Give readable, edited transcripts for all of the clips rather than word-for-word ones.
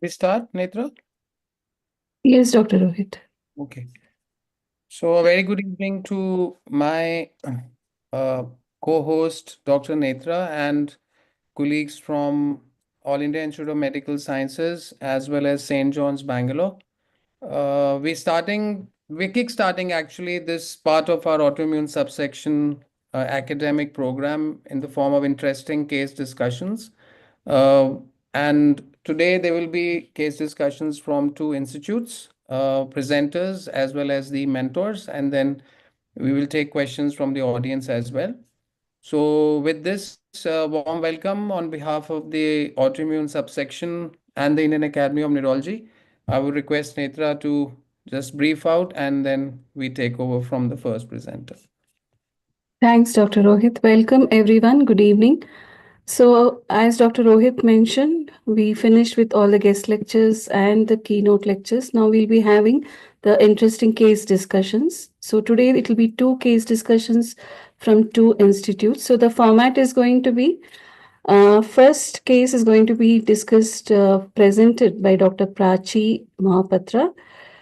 We start, Netra? Yes, Dr. Rohit. Okay. So, a very good evening to my uh, co-host, Dr. Netra, and colleagues from All India Institute of Medical Sciences, as well as St. John's, Bangalore. We're kickstarting actually this part of our autoimmune subsection academic program in the form of interesting case discussions. Uh, and today there will be case discussions from two institutes, presenters, as well as the mentors, and then we will take questions from the audience as well. So, with this warm welcome on behalf of the autoimmune subsection and the Indian Academy of Neurology, I would request Netra to just brief out and then we take over from the first presenter. Thanks, Dr. Rohit. Welcome, everyone. Good evening. So, as Dr. Rohit mentioned, we finished with all the guest lectures and the keynote lectures. Now we'll be having the interesting case discussions. So, today it will be two case discussions from two institutes. So, the format is going to be first case is going to be discussed, presented by Dr. Prachi Mahapatra.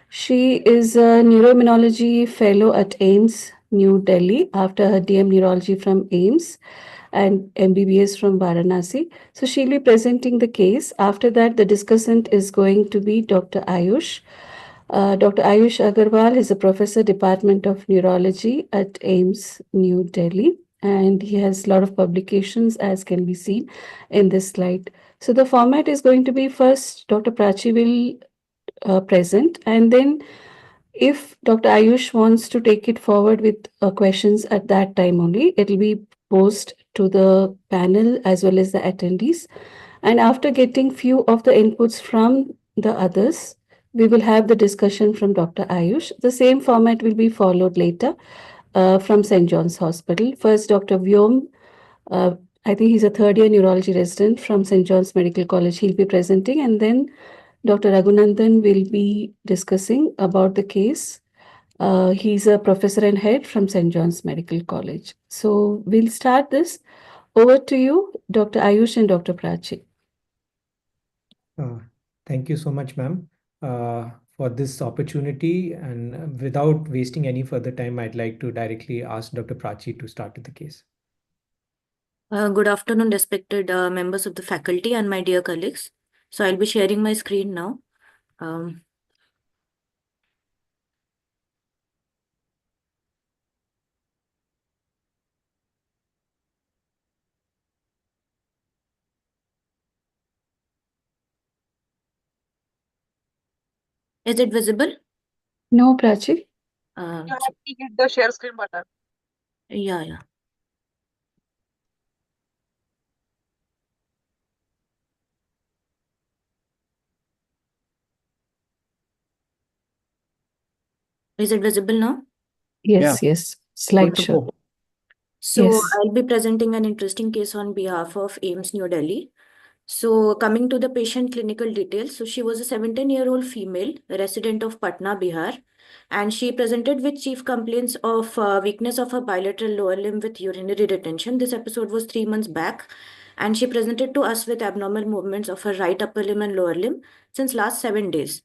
She is a neuroimmunology fellow at AIIMS, New Delhi, after her DM neurology from AIIMS and MBBS from Varanasi. So she'll be presenting the case. After that, the discussant is going to be Dr. Ayush. Dr. Ayush Agarwal is a professor, Department of Neurology at AIIMS, New Delhi, and he has a lot of publications, as can be seen in this slide. So the format is going to be first, Dr. Prachi will present, and then if Dr. Ayush wants to take it forward with questions at that time only, it will be posed to the panel as well as the attendees. And after getting few of the inputs from the others, we will have the discussion from Dr. Ayush. The same format will be followed later from St. John's Hospital. First, Dr. Vyom, uh, I think he's a third year neurology resident from St. John's Medical College. He'll be presenting, and then Dr. Raghunandan will be discussing about the case. He's a professor and head from St. John's Medical College. So we'll start this. Over to you, Dr. Ayush and Dr. Prachi. Uh, Thank you so much, ma'am, for this opportunity. And without wasting any further time, I'd like to directly ask Dr. Prachi to start with the case. Good afternoon, respected members of the faculty and my dear colleagues. So I'll be sharing my screen now. Is it visible? No, Prachi. You have to hit the share screen button. Yeah. Is it visible now? Yes, yes. Slideshow. Good. So Yes. I'll be presenting an interesting case on behalf of AIIMS New Delhi. So coming to the patient clinical details, so she was a 17-year-old female resident of Patna, Bihar, and she presented with chief complaints of weakness of her bilateral lower limb with urinary retention. This episode was 3 months back, and she presented to us with abnormal movements of her right upper limb and lower limb since last 7 days.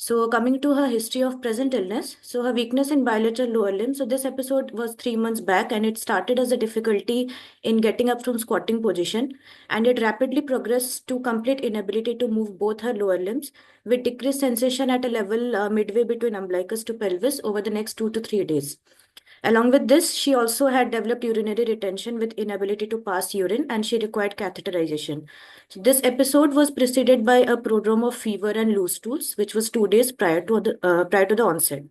So coming to her history of present illness, so her weakness in bilateral lower limb. So this episode was 3 months back, and it started as a difficulty in getting up from squatting position, and it rapidly progressed to complete inability to move both her lower limbs with decreased sensation at a level midway between umbilicus to pelvis over the next 2 to 3 days. Along with this, she also had developed urinary retention with inability to pass urine, and she required catheterization. So this episode was preceded by a prodrome of fever and loose stools, which was 2 days prior to the onset.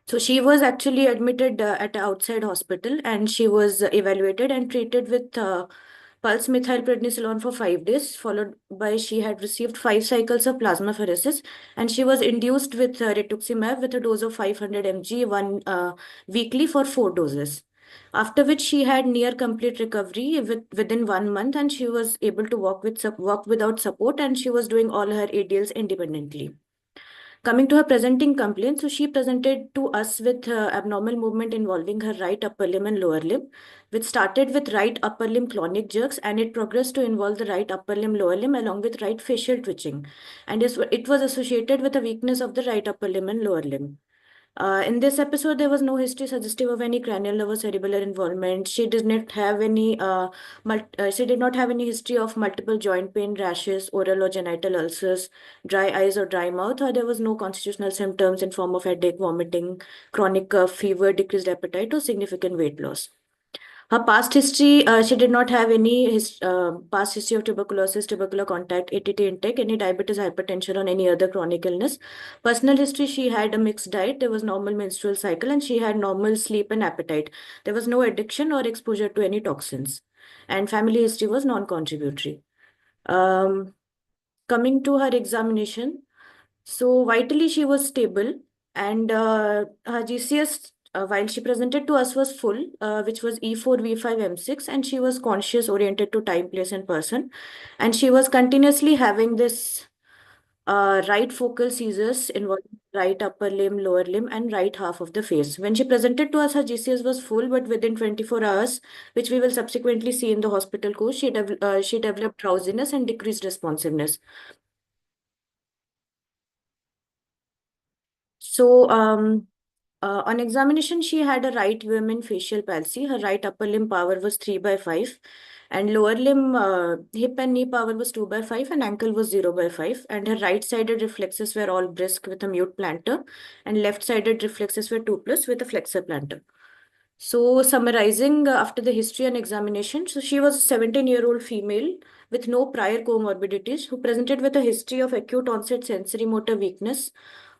So she was actually admitted at an outside hospital, and she was evaluated and treated with pulse methylprednisolone for 5 days, followed by she had received 5 cycles of plasmapheresis, and she was induced with rituximab with a dose of 500 mg weekly for 4 doses. After which she had near complete recovery within 1 month, and she was able to walk without support, and she was doing all her ADLs independently. Coming to her presenting complaint, so she presented to us with abnormal movement involving her right upper limb and lower limb, which started with right upper limb clonic jerks, and it progressed to involve the right upper limb, lower limb, along with right facial twitching. And it was associated with a weakness of the right upper limb and lower limb. In this episode, there was no history suggestive of any cranial nervous cerebellar involvement. She did not have any history of multiple joint pain, rashes, oral or genital ulcers, dry eyes or dry mouth, or there was no constitutional symptoms in form of headache, vomiting, chronic cough, fever, decreased appetite, or significant weight loss. Her past history, she did not have any past history of tuberculosis, tubercular contact, ATT intake, any diabetes, hypertension, or any other chronic illness. Personal history, she had a mixed diet. There was normal menstrual cycle, and she had normal sleep and appetite. There was no addiction or exposure to any toxins. And family history was non-contributory. Coming to her examination, so vitally she was stable, and her GCS, while she presented to us, was full, which was E4, V5, M6, and she was conscious, oriented to time, place, and person. And she was continuously having this right focal seizures involving right upper limb, lower limb, and right half of the face. When she presented to us, her GCS was full, but within 24 hours, which we will subsequently see in the hospital course, she developed drowsiness and decreased responsiveness. So, on examination, she had a right women facial palsy. Her right upper limb power was 3/5, and lower limb hip and knee power was 2/5, and ankle was 0/5. And her right-sided reflexes were all brisk with a mute plantar, and left-sided reflexes were 2+ with a flexor plantar. So, summarizing after the history and examination, so she was a 17-year-old female with no prior comorbidities who presented with a history of acute onset sensory motor weakness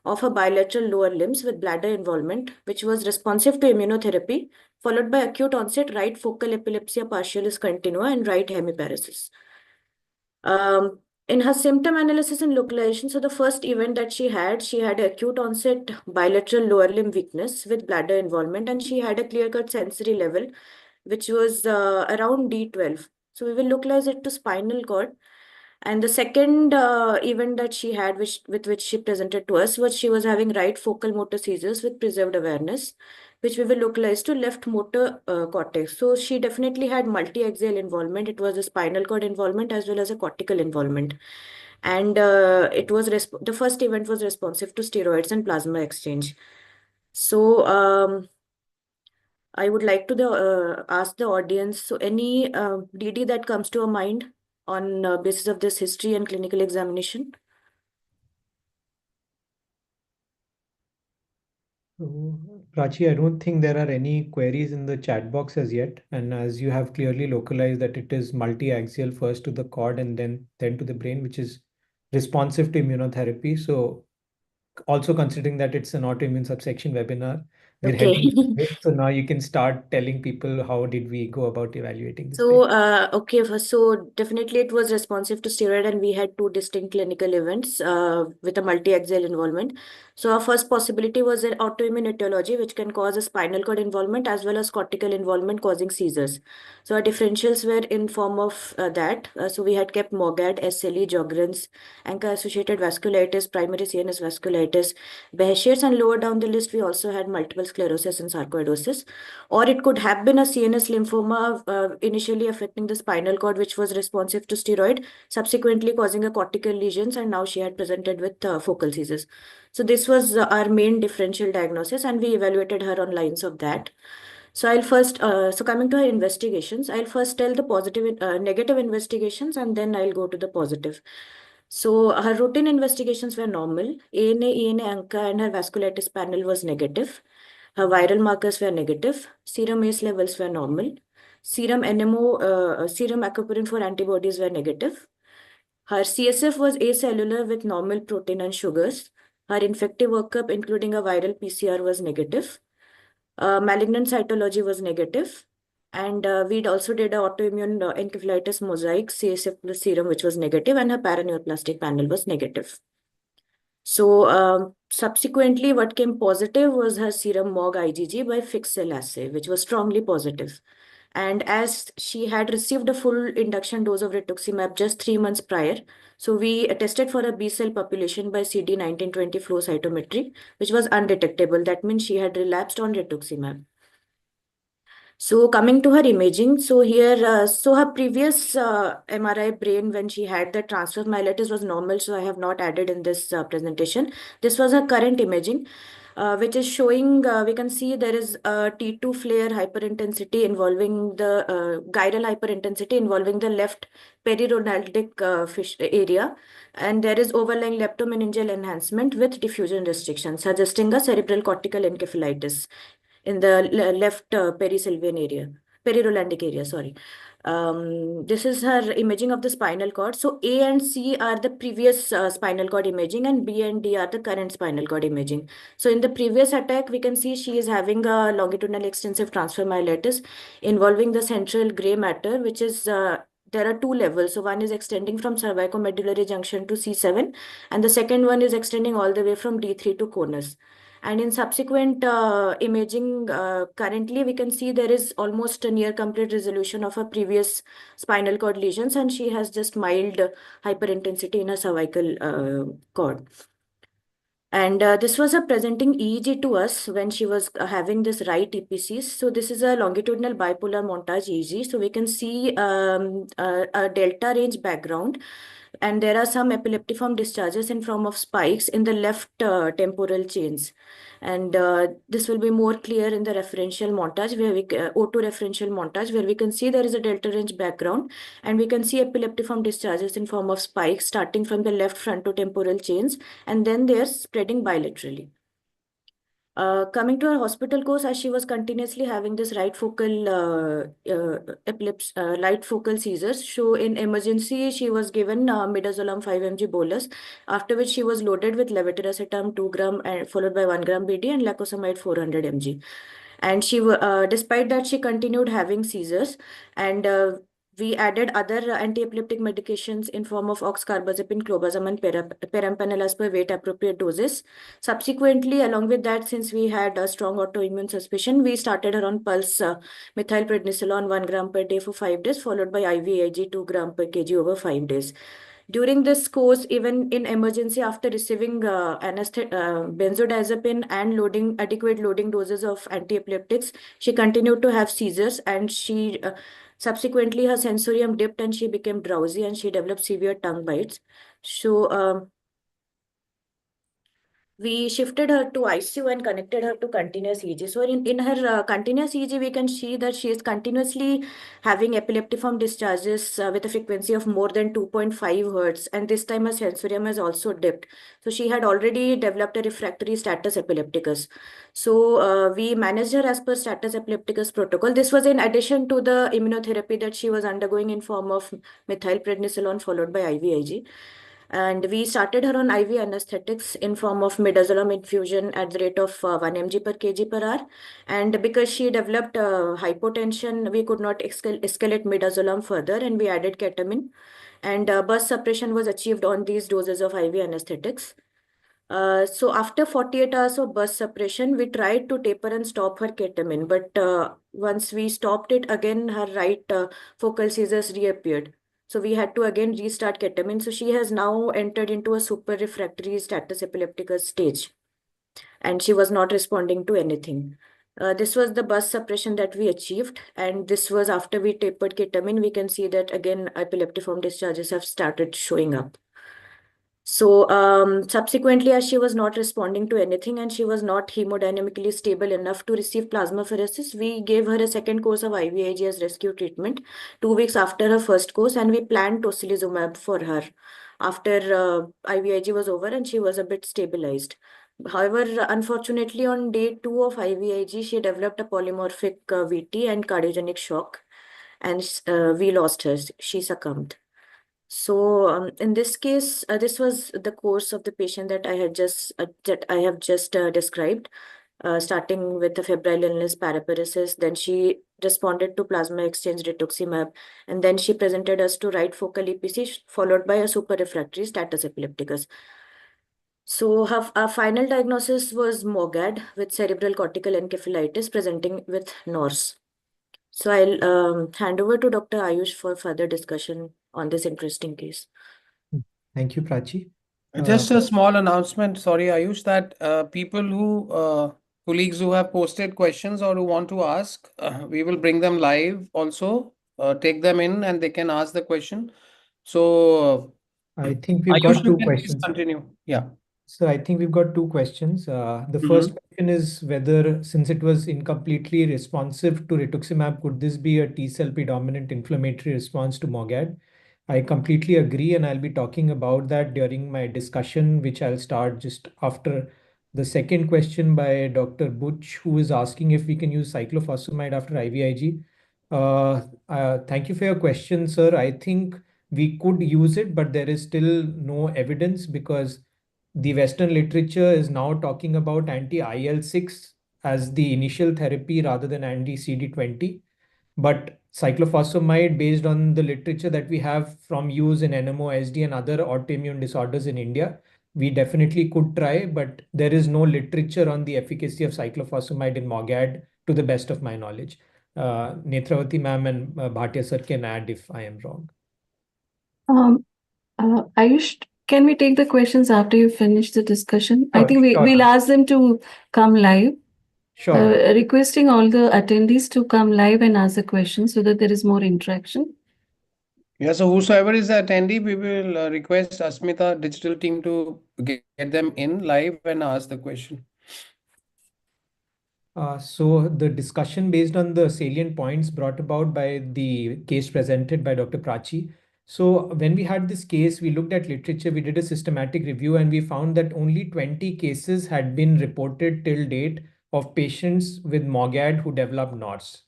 of her bilateral lower limbs with bladder involvement, which was responsive to immunotherapy, followed by acute onset right focal epilepsia partialis continua and right hemiparesis. In her symptom analysis and localization, so the first event that she had acute onset bilateral lower limb weakness with bladder involvement, and she had a clear-cut sensory level, which was around D12. So we will localize it to spinal cord. And the second event that she had, with which she presented to us, was she was having right focal motor seizures with preserved awareness, which we will localize to left motor cortex. So she definitely had multi-axial involvement. It was a spinal cord involvement as well as a cortical involvement. And it was the first event was responsive to steroids and plasma exchange. So I would like to ask the audience, so any DD that comes to a mind on basis of this history and clinical examination? So, Prachi, I don't think there are any queries in the chat box as yet. And as you have clearly localized that it is multi-axial first to the cord and then to the brain, which is responsive to immunotherapy. So also considering that it's an autoimmune subsection webinar, we're Okay. heading that way. So now you can start telling people how did we go about evaluating this So, patient. so definitely it was responsive to steroid, and we had two distinct clinical events with a multi-axial involvement. So our first possibility was an autoimmune etiology, which can cause a spinal cord involvement as well as cortical involvement causing seizures. So our differentials were in form of that. So we had kept MOGAD, SLE, Sjogren's, ANCA-associated vasculitis, primary CNS vasculitis, Behçet's, and lower down the list, we also had multiple sclerosis and sarcoidosis. Or it could have been a CNS lymphoma initially affecting the spinal cord, which was responsive to steroid, subsequently causing a cortical lesions, and now she had presented with focal seizures. So this was our main differential diagnosis, and we evaluated her on lines of that. So I'll first, so coming to her investigations, I'll first tell the negative investigations, and then I'll go to the positive. So her routine investigations were normal. ANA, ENA, ANCA, and her vasculitis panel was negative. Her viral markers were negative. Serum ACE levels were normal. Serum NMO, serum aquaporin 4 antibodies were negative. Her CSF was acellular with normal protein and sugars. Her infective workup, including a viral PCR, was negative. Malignant cytology was negative. And we'd also did an autoimmune encephalitis mosaic CSF plus serum, which was negative, and her paraneoplastic panel was negative. So subsequently, what came positive was her serum MOG IgG by fixed cell assay, which was strongly positive. And as she had received a full induction dose of rituximab just 3 months prior, so we tested for a B cell population by CD1920 flow cytometry, which was undetectable. That means she had relapsed on rituximab. So coming to her imaging, so here, so her previous MRI brain when she had the transverse myelitis was normal, so I have not added in this presentation. This was her current imaging, which is showing, we can see there is a T2 flare hyperintensity involving the gyral hyperintensity involving the left perironaldic fish area, and there is overlying leptomeningeal enhancement with diffusion restriction, suggesting a cerebral cortical encephalitis in the left perisylvian area, perirolandic area, sorry. This is her imaging of the spinal cord. So A and C are the previous spinal cord imaging, and B and D are the current spinal cord imaging. So in the previous attack, we can see she is having a longitudinal extensive transfer myelitis involving the central gray matter, which is there are two levels. So one is extending from cervicomedullary junction to C7, and the second one is extending all the way from D3 to conus. And in subsequent imaging, currently we can see there is almost a near complete resolution of her previous spinal cord lesions, and she has just mild hyperintensity in her cervical cord. And this was a presenting EEG to us when she was having this right EPCs. So this is a longitudinal bipolar montage EEG. So we can see a delta range background, and there are some epileptiform discharges in form of spikes in the left temporal chains. And this will be more clear in the referential montage, where we O2 referential montage, where we can see there is a delta range background, and we can see epileptiform discharges in form of spikes starting from the left frontotemporal chains, and then they are spreading bilaterally. Coming to her hospital course, as she was continuously having this right focal light focal seizures. So in emergency, she was given midazolam 5 mg bolus, after which she was loaded with levetiracetam 2 gram followed by 1 gram BD and lacosamide 400 mg. And she, despite that, she continued having seizures, and we added other anti-epileptic medications in form of oxcarbazepine, clobazam, and perampanel as per weight appropriate doses. Subsequently, along with that, since we had a strong autoimmune suspicion, we started her on pulse methylprednisolone 1 gram per day for 5 days, followed by IVIG 2 gram per kg over 5 days. During this course, even in emergency, after receiving benzodiazepine and adequate loading doses of anti-epileptics, she continued to have seizures, and she subsequently her sensorium dipped and she became drowsy and she developed severe tongue bites. So we shifted her to ICU and connected her to continuous EEG. So in her continuous EEG, we can see that she is continuously having epileptiform discharges with a frequency of more than 2.5 hertz. And this time her sensorium has also dipped. So she had already developed a refractory status epilepticus. So we managed her as per status epilepticus protocol. This was in addition to the immunotherapy that she was undergoing in form of methylprednisolone followed by IVIG. And we started her on IV anesthetics in form of midazolam infusion at the rate of 1 mg per kg per hour. And because she developed hypotension, we could not escalate midazolam further, and we added ketamine. And burst suppression was achieved on these doses of IV anesthetics. So after 48 hours of burst suppression, we tried to taper and stop her ketamine. But once we stopped it, again, her right focal seizures reappeared. So we had to again restart ketamine. So she has now entered into a super refractory status epilepticus stage, and she was not responding to anything. This was the burst suppression that we achieved, and this was after we tapered ketamine. We can see that again epileptiform discharges have started showing up. So subsequently, as she was not responding to anything and she was not hemodynamically stable enough to receive plasmapheresis, we gave her a second course of IVIG as rescue treatment 2 weeks after her first course, and we planned tocilizumab for her after IVIG was over and she was a bit stabilized. However, unfortunately, on day 2 of IVIG, she developed a polymorphic VT and cardiogenic shock, and we lost her. She succumbed. So in this case, this was the course of the patient that I have just described, starting with the febrile illness, paraparesis. Then she responded to plasma exchange rituximab, and then she presented us to right focal EPC, followed by a super refractory status epilepticus. So her final diagnosis was MOGAD with cerebral cortical encephalitis presenting with NORS. So I'll hand over to Dr. Ayush for further discussion on this interesting case. Thank you, Prachi. Just a small announcement, sorry, Ayush, that colleagues who have posted questions or who want to ask, we will bring them live also, take them in and they can ask the question. So, I think we've Ayush, got you two can please questions. continue. Yeah. So I think we've got two questions. The first question is whether, since it was incompletely responsive to rituximab, could this be a T cell predominant inflammatory response to MOGAD? I completely agree, and I'll be talking about that during my discussion, which I'll start just after the second question by Dr. Butch, who is asking if we can use cyclophosphamide after IVIG. Thank you for your question, sir. I think we could use it, but there is still no evidence because the Western literature is now talking about anti-IL-6 as the initial therapy rather than anti-CD20. But cyclophosphamide, based on the literature that we have from use in NMOSD and other autoimmune disorders in India, we definitely could try, but there is no literature on the efficacy of cyclophosphamide in MOGAD to the best of my knowledge. Netravati ma'am and Bhatia sir can add if I am wrong. Ayush, can we take the questions after you finish the discussion? I think Sure. we'll ask them to come live. Sure. Requesting all the attendees to come live and ask the questions so that there is more interaction. Yeah, so whosoever is the attendee, we will request Asmita digital team to get them in live and ask the question. So the discussion based on the salient points brought about by the case presented by Dr. Prachi. So when we had this case, we looked at literature, we did a systematic review, and we found that only 20 cases had been reported till date of patients with MOGAD who developed NORS.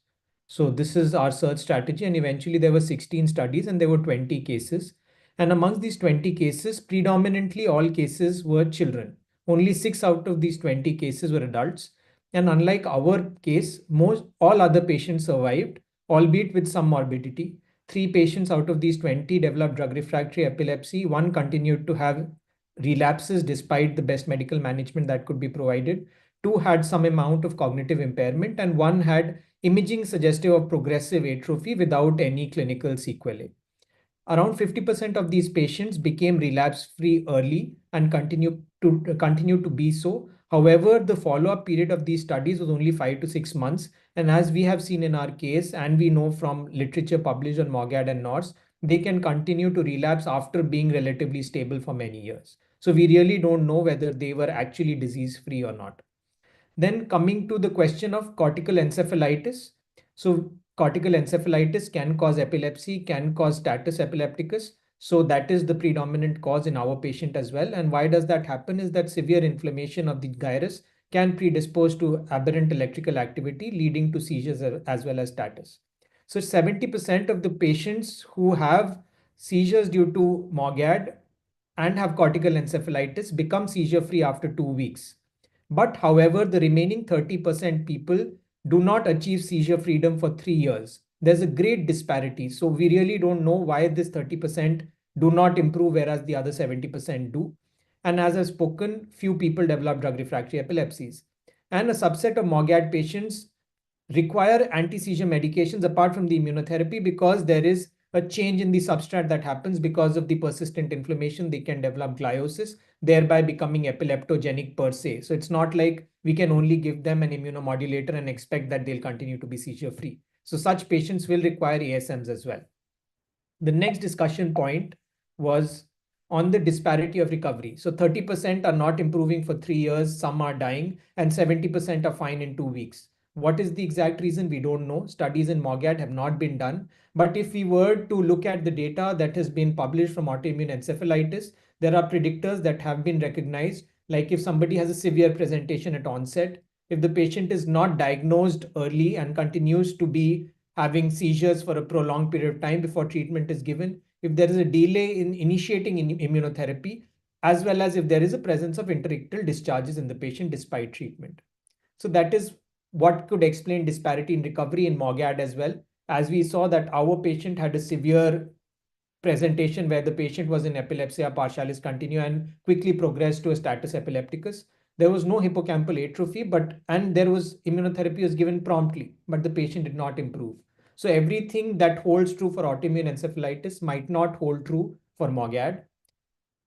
So this is our search strategy, and eventually there were 16 studies and there were 20 cases. And amongst these 20 cases, predominantly all cases were children. Only 6 out of these 20 cases were adults. And unlike our case, most all other patients survived, albeit with some morbidity. 3 patients out of these 20 developed drug refractory epilepsy. 1 continued to have relapses despite the best medical management that could be provided. 2 had some amount of cognitive impairment, and 1 had imaging suggestive of progressive atrophy without any clinical sequelae. Around 50% of these patients became relapse-free early and continue to be so. However, the follow-up period of these studies was only 5 to 6 months. And as we have seen in our case, and we know from literature published on MOGAD and NORS, they can continue to relapse after being relatively stable for many years. So we really don't know whether they were actually disease-free or not. Then coming to the question of cortical encephalitis. So cortical encephalitis can cause epilepsy, can cause status epilepticus. So that is the predominant cause in our patient as well. And why does that happen is that severe inflammation of the gyrus can predispose to aberrant electrical activity leading to seizures as well as status. So 70% of the patients who have seizures due to MOGAD and have cortical encephalitis become seizure free after 2 weeks. But however, the remaining 30% people do not achieve seizure freedom for 3 years. There's a great disparity. So we really don't know why this 30% do not improve, whereas the other 70% do. And as I've spoken, few people develop drug refractory epilepsies. And a subset of MOGAD patients require anti-seizure medications apart from the immunotherapy because there is a change in the substrate that happens because of the persistent inflammation. They can develop gliosis, thereby becoming epileptogenic per se. So it's not like we can only give them an immunomodulator and expect that they'll continue to be seizure free. So such patients will require ASMs as well. The next discussion point was on the disparity of recovery. So 30% are not improving for 3 years, some are dying, and 70% are fine in 2 weeks. What is the exact reason? We don't know. Studies in MOGAD have not been done. But if we were to look at the data that has been published from autoimmune encephalitis, there are predictors that have been recognized. Like if somebody has a severe presentation at onset, if the patient is not diagnosed early and continues to be having seizures for a prolonged period of time before treatment is given, if there is a delay in initiating immunotherapy, as well as if there is a presence of interictal discharges in the patient despite treatment. So that is what could explain disparity in recovery in MOGAD as well. As we saw that our patient had a severe presentation where the patient was in epilepsia partialis continua and quickly progressed to a status epilepticus. There was no hippocampal atrophy, and there was immunotherapy was given promptly, but the patient did not improve. So everything that holds true for autoimmune encephalitis might not hold true for MOGAD.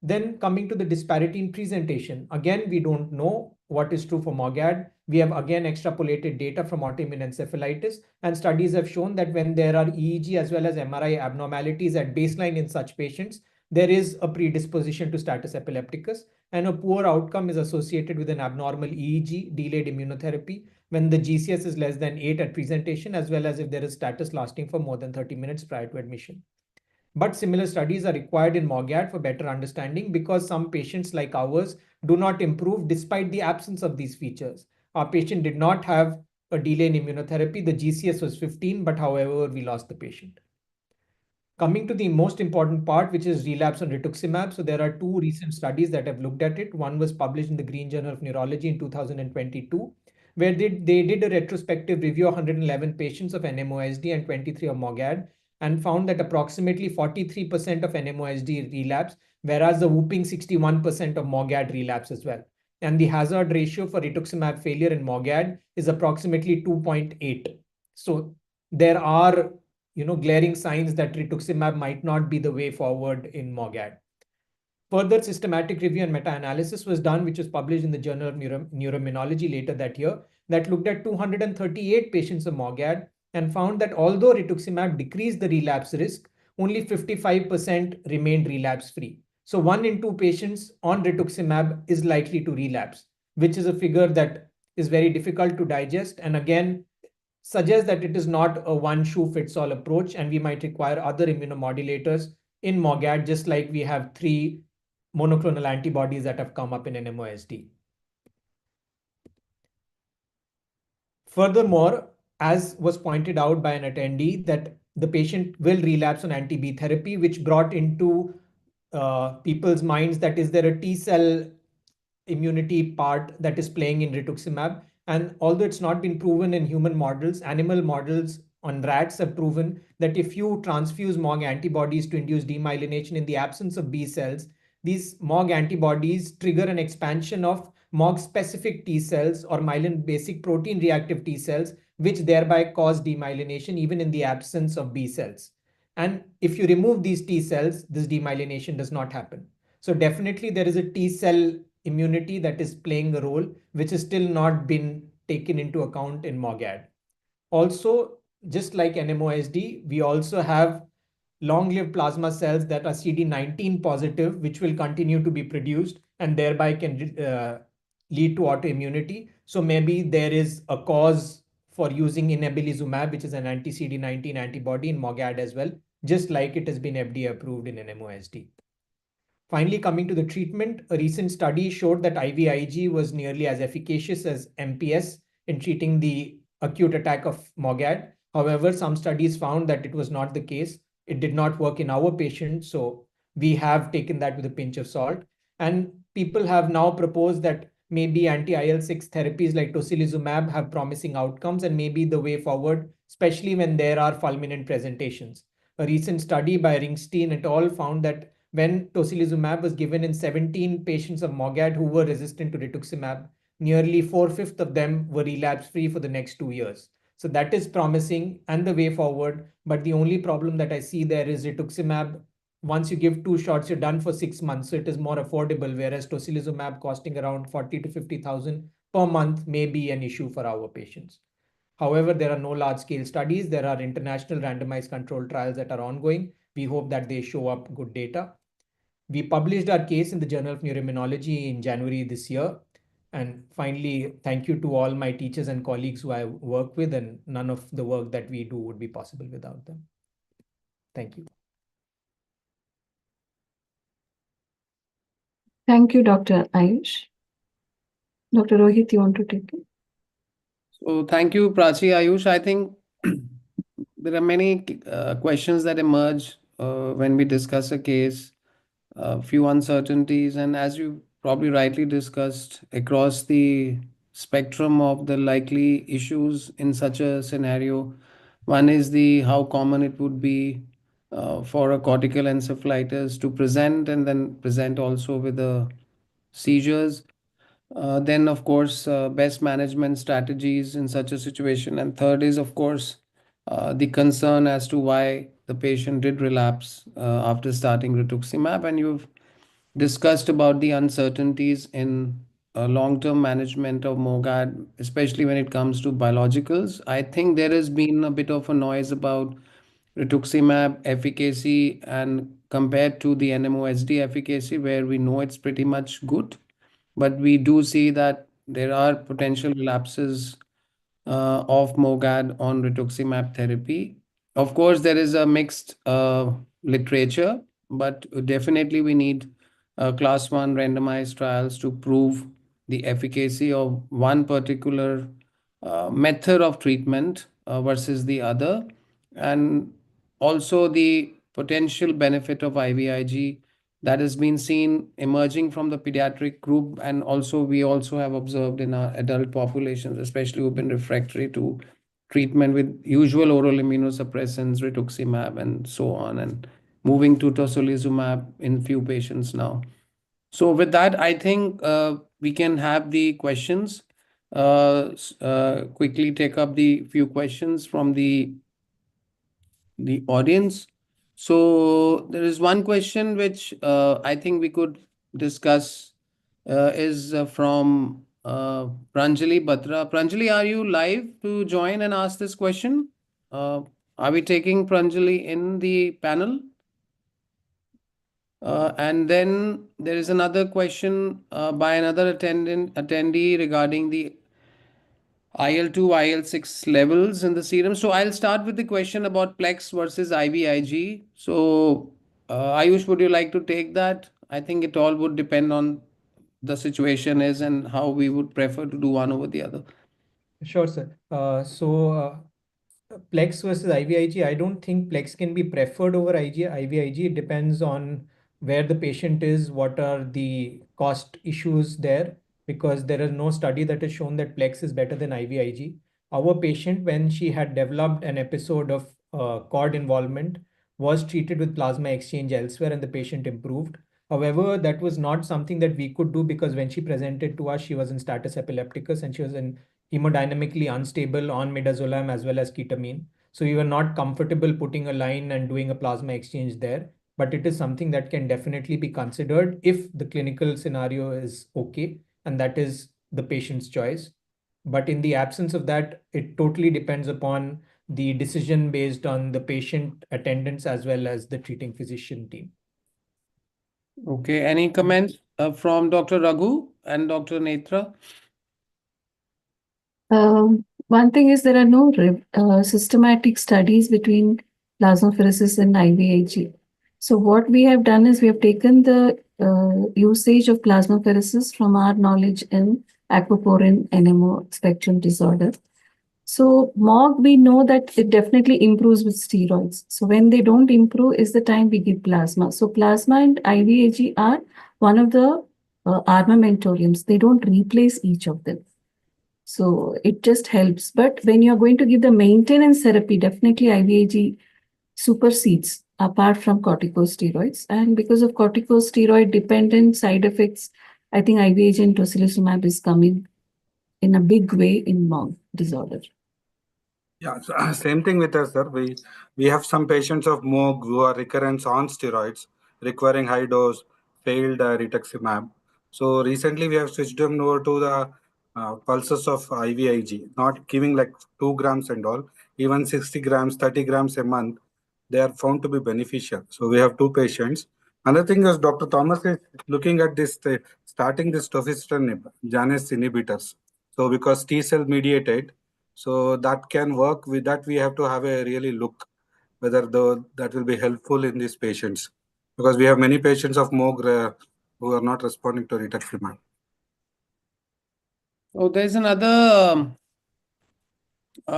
Then coming to the disparity in presentation, again, we don't know what is true for MOGAD. We have again extrapolated data from autoimmune encephalitis, and studies have shown that when there are EEG as well as MRI abnormalities at baseline in such patients, there is a predisposition to status epilepticus, and a poor outcome is associated with an abnormal EEG, delayed immunotherapy, when the GCS is less than 8 at presentation, as well as if there is status lasting for more than 30 minutes prior to admission. But similar studies are required in MOGAD for better understanding, because some patients like ours do not improve despite the absence of these features. Our patient did not have a delay in immunotherapy. The GCS was 15, but however, we lost the patient. Coming to the most important part, which is relapse on rituximab. So there are two recent studies that have looked at it. One was published in the Green Journal of Neurology in 2022, where they did a retrospective review of 111 patients of NMOSD and 23 of MOGAD, and found that approximately 43% of NMOSD relapse, whereas the whooping 61% of MOGAD relapse as well. And the hazard ratio for rituximab failure in MOGAD is approximately 2.8. So there are glaring signs that rituximab might not be the way forward in MOGAD. Further systematic review and meta-analysis was done, which was published in the Journal of Neuroimmunology later that year, that looked at 238 patients of MOGAD and found that although rituximab decreased the relapse risk, only 55% remained relapse-free. So 1 in 2 patients on rituximab is likely to relapse, which is a figure that is very difficult to digest, and again suggests that it is not a one shoe fits all approach, and we might require other immunomodulators in MOGAD, just like we have 3 monoclonal antibodies that have come up in NMOSD. Furthermore, as was pointed out by an attendee, that the patient will relapse on anti-B therapy, which brought into people's minds that is there a T cell immunity part that is playing in rituximab. And although it's not been proven in human models, animal models on rats have proven that if you transfuse MOG antibodies to induce demyelination in the absence of B cells, these MOG antibodies trigger an expansion of MOG specific T cells or myelin basic protein reactive T cells, which thereby cause demyelination even in the absence of B cells. And if you remove these T cells, this demyelination does not happen. So definitely there is a T cell immunity that is playing a role, which has still not been taken into account in MOGAD. Also, just like NMOSD, we also have long-lived plasma cells that are CD19 positive, which will continue to be produced and thereby can lead to autoimmunity. So maybe there is a cause for using inebilizumab, which is an anti-CD19 antibody in MOGAD as well, just like it has been FDA approved in NMOSD. Finally, coming to the treatment, a recent study showed that IVIG was nearly as efficacious as MPS in treating the acute attack of MOGAD. However, some studies found that it was not the case. It did not work in our patients, so we have taken that with a pinch of salt. And people have now proposed that maybe anti-IL-6 therapies like tocilizumab have promising outcomes and maybe the way forward, especially when there are fulminant presentations. A recent study by Ringstein et al. Found that when tocilizumab was given in 17 patients of MOGAD who were resistant to rituximab, nearly 4/5 of them were relapse-free for the next 2 years. So that is promising and the way forward. But the only problem that I see there is rituximab. Once you give 2 shots, you're done for 6 months. So it is more affordable, whereas tocilizumab costing around 40 to 50,000 per month may be an issue for our patients. However, there are no large-scale studies. There are international randomized controlled trials that are ongoing. We hope that they show up good data. We published our case in the Journal of Neuroimmunology in January this year. And finally, thank you to all my teachers and colleagues who I work with, and none of the work that we do would be possible without them. Thank you. Thank you, Dr. Ayush. Dr. Rohit, you want to take it? So thank you, Prachi. Ayush, I think there are many questions that emerge when we discuss a case, a few uncertainties, and as you probably rightly discussed, across the spectrum of the likely issues in such a scenario, one is the how common it would be for a cortical encephalitis to present and then present also with the seizures. Then, of course, best management strategies in such a situation. And third is, of course, the concern as to why the patient did relapse after starting rituximab, and you've discussed about the uncertainties in long-term management of MOGAD, especially when it comes to biologicals. I think there has been a bit of a noise about rituximab efficacy and compared to the NMOSD efficacy, where we know it's pretty much good, but we do see that there are potential relapses of MOGAD on rituximab therapy. Of course, there is a mixed literature, but definitely we need class one randomized trials to prove the efficacy of one particular method of treatment versus the other, and also the potential benefit of IVIG that has been seen emerging from the pediatric group, and also we also have observed in our adult populations, especially who've been refractory to treatment with usual oral immunosuppressants, rituximab, and so on, and moving to tocilizumab in few patients now. So with that, I think we can have the questions. Quickly take up the few questions from the audience. So there is one question which I think we could discuss is from Pranjali Batra. Pranjali, are you live to join and ask this question? Are we taking Pranjali in the panel? And then there is another question by another attendee regarding the IL-2, IL-6 levels in the serum. So I'll start with the question about Plex versus IVIG. So Ayush, would you like to take that? I think it all would depend on the situation is and how we would prefer to do one over the other. Sure, sir. Plex versus IVIG, I don't think Plex can be preferred over IVIG. It depends on where the patient is, what are the cost issues there, because there is no study that has shown that Plex is better than IVIG. Our patient, when she had developed an episode of cord involvement, was treated with plasma exchange elsewhere and the patient improved. However, that was not something that we could do because when she presented to us, she was in status epilepticus and she was in hemodynamically unstable on midazolam as well as ketamine. So we were not comfortable putting a line and doing a plasma exchange there, but it is something that can definitely be considered if the clinical scenario is okay, and that is the patient's choice. But in the absence of that, it totally depends upon the decision based on the patient attendance as well as the treating physician team. Okay, any comments from Dr. Raghu and Dr. Netra? One thing is there are no systematic studies between plasmapheresis and IVIG. So what we have done is we have taken the usage of plasmapheresis from our knowledge in aquaporin NMO spectrum disorder. So MOG, we know that it definitely improves with steroids. So when they don't improve is the time we give plasma. So plasma and IVIG are one of the armamentariums. They don't replace each of them. So it just helps. But when you're going to give the maintenance therapy, definitely IVIG supersedes apart from corticosteroids. And because of corticosteroid dependent side effects, I think IVIG and tocilizumab is coming in a big way in MOG disorder. Yeah, so, same thing with us, sir. We have some patients of MOG who are recurrent on steroids, requiring high dose, failed rituximab. So recently we have switched them over to the pulses of IVIG, not giving like 2 grams and all, even 60 grams, 30 grams a month. They are found to be beneficial. So we have two patients. Another thing is Dr. Thomas is looking at this, starting this tofacitinib, Janus inhibitors. So because T cell mediated, so that can work. With that, we have to have a really look whether that will be helpful in these patients, because we have many patients of MOG who are not responding to rituximab. Oh, there's another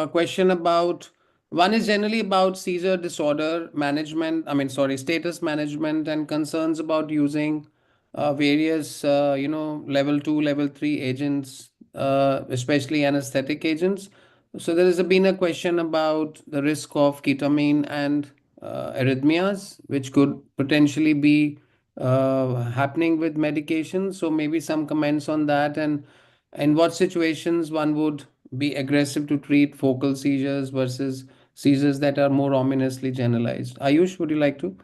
question about one is generally about seizure disorder management. I mean, sorry, status management and concerns about using various, level two, level three agents, especially anesthetic agents. So there has been a question about the risk of ketamine and arrhythmias, which could potentially be happening with medication. So maybe some comments on that, and in what situations one would be aggressive to treat focal seizures versus seizures that are more ominously generalized. Ayush, would you like to?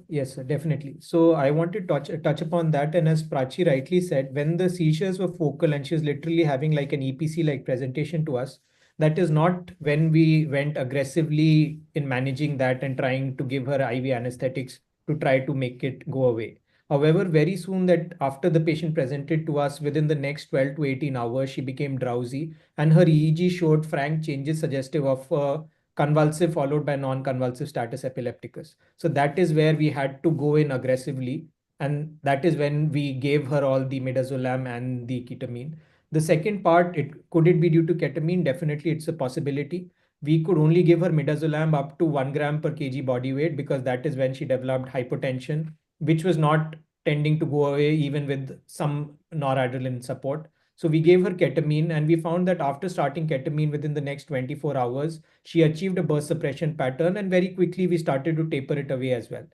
Yes, sir, definitely. So I want to touch upon that. And as Prachi rightly said, when the seizures were focal and she was literally having like an EPC like presentation to us, that is not when we went aggressively in managing that and trying to give her IV anesthetics to try to make it go away. However, very soon that after the patient presented to us, within the next 12 to 18 hours, she became drowsy and her EEG showed frank changes suggestive of convulsive followed by non-convulsive status epilepticus. So that is where we had to go in aggressively. And that is when we gave her all the midazolam and the ketamine. The second part, could it be due to ketamine? Definitely, it's a possibility. We could only give her midazolam up to 1 gram per kg body weight because that is when she developed hypotension, which was not tending to go away even with some noradrenaline support. So we gave her ketamine and we found that after starting ketamine within the next 24 hours, she achieved a burst suppression pattern and very quickly we started to taper it away as well.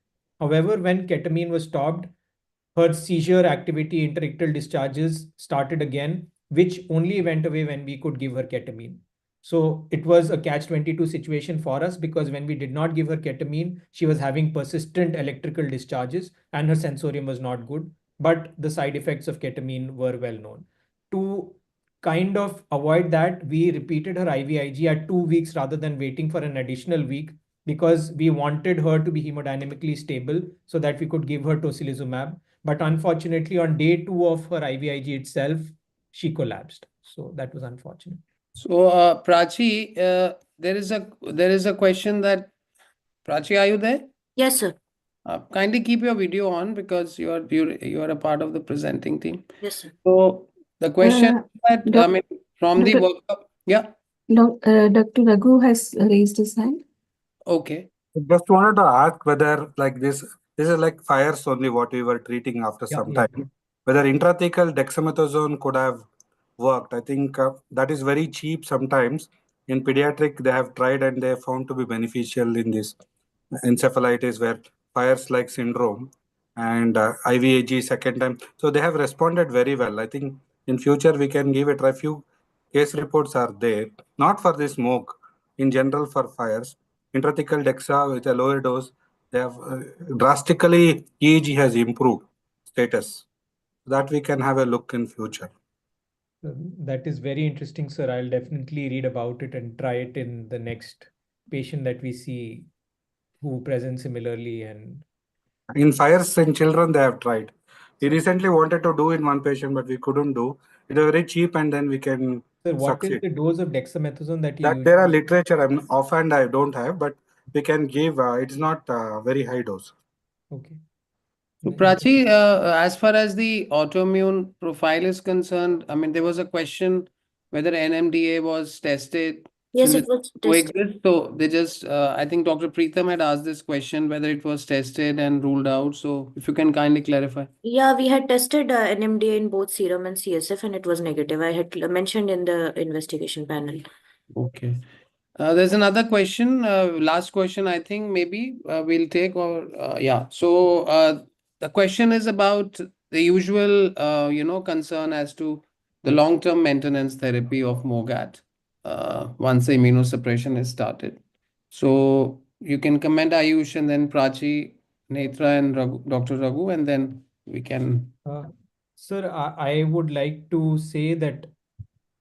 However, when ketamine was stopped, her seizure activity interictal discharges started again, which only went away when we could give her ketamine. So it was a catch-22 situation for us because when we did not give her ketamine, she was having persistent electrical discharges and her sensorium was not good. But the side effects of ketamine were well known. To kind of avoid that, we repeated her IVIG at 2 weeks rather than waiting for an additional week because we wanted her to be hemodynamically stable so that we could give her tocilizumab. But unfortunately, on day 2 of her IVIG itself, she collapsed. So that was unfortunate. So, Prachi, there is a question that Prachi, are you there? Yes, sir. Kindly keep your video on because you are a part of the presenting team. Yes, sir. So the question that I Doc- mean from the Doctor- workup, yeah. Dr. Raghu has raised his hand. Okay. Just wanted to ask whether like this is like fires only what we were treating after some time. Whether intrathecal dexamethasone could have worked. I think that is very cheap sometimes. In pediatric, they have tried and they have found to be beneficial in this encephalitis where fires like syndrome and IVAG second time. So they have responded very well. I think in future we can give a try. Few case reports are there, not for the smoke, in general for fires. Intrathecal dexa with a lower dose, they have drastically EEG has improved status. That we can have a look in future. That is very interesting, sir. I'll definitely read about it and try it in the next patient that we see who present similarly. And In fires in children, they have tried. We recently wanted to do in one patient, but we couldn't do. It is very cheap, and then we can sir, what is succeed. the dose of dexamethasone that you That use? there are literature. I'm offhand I don't have, but we can give. It's not very high dose. Okay. So, Prachi, as far as the autoimmune profile is concerned, I mean, there was a question whether NMDA was tested Yes, it was tested. coexist. So they just, I think Dr. Preetham had asked this question whether it was tested and ruled out. So if you can kindly clarify. Yeah, we had tested NMDA in both serum and CSF and it was negative. I had mentioned in the investigation panel. Okay. There's another question, last question, I think maybe we'll take or yeah. So the question is about the usual, concern as to the long-term maintenance therapy of MOGAT once the immunosuppression is started. So you can comment Ayush and then Prachi, Netra and Dr. Raghu, and then we can. Sir, I would like to say that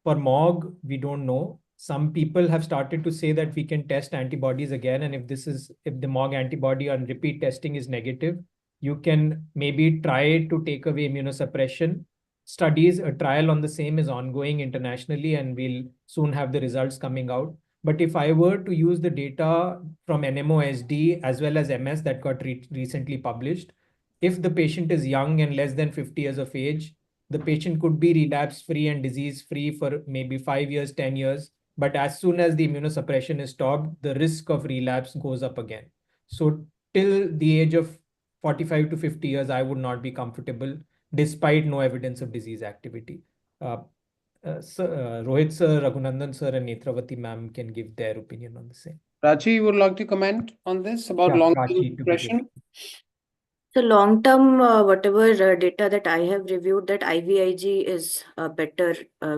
for MOG, we don't know. Some people have started to say that we can test antibodies again. And if the MOG antibody on repeat testing is negative, you can maybe try to take away immunosuppression. Studies, a trial on the same is ongoing internationally, and we'll soon have the results coming out. But if I were to use the data from NMOSD as well as MS that got recently published, if the patient is young and less than 50 years of age, the patient could be relapse free and disease free for maybe 5 years, 10 years. But as soon as the immunosuppression is stopped, the risk of relapse goes up again. So till the age of 45 to 50 years, I would not be comfortable despite no evidence of disease activity. Rohit sir, Raghunandan sir, and Netravati ma'am can give their opinion on the same. Prachi, you would like to comment on this about Yeah, long-term Prachi, to be suppression? So long term, whatever data that I have reviewed, that IVIG is better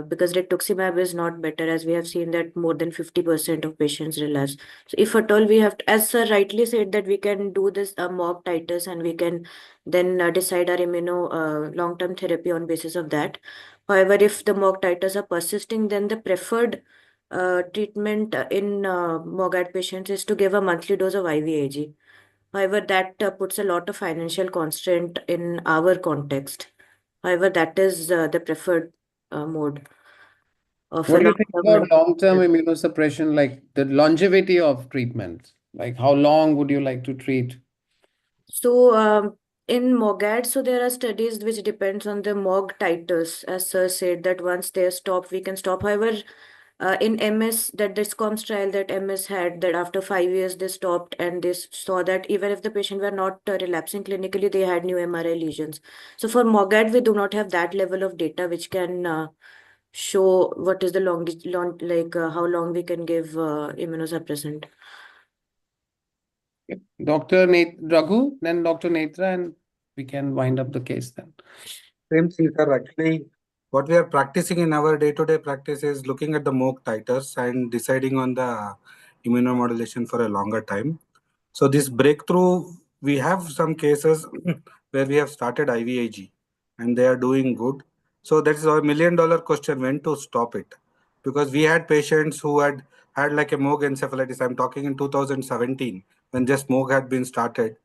because rituximab is not better, as we have seen that more than 50% of patients relapse. So if at all we have, as sir rightly said, that we can do this mock titers and we can then decide our immuno long term therapy on basis of that. However, if the mock titers are persisting, then the preferred treatment in MOGAD patients is to give a monthly dose of IVIG. However, that puts a lot of financial constraint in our context. However, that is the preferred mode of What a do you think long-term. about long-term immunosuppression, like the longevity of treatment? Like how long would you like to treat? So, in MOGAD, so there are studies which depends on the MOG titers. As sir said, that once they stop, we can stop. However, in MS, that DISCOMS trial that MS had, that after 5 years they stopped and they saw that even if the patient were not relapsing clinically, they had new MRI lesions. So for MOGAD, we do not have that level of data which can show what is the how long we can give immunosuppressant. Dr. Raghu, then Dr. Netra, and we can wind up the case then. Same thing, sir. Actually, what we are practicing in our day-to-day practice is looking at the MOC titers and deciding on the immunomodulation for a longer time. So this breakthrough, we have some cases where we have started IVIG and they are doing good. So that is our $1 million question, when to stop it. Because we had patients who had like a MOG encephalitis. I'm talking in 2017 when just MOG had been started,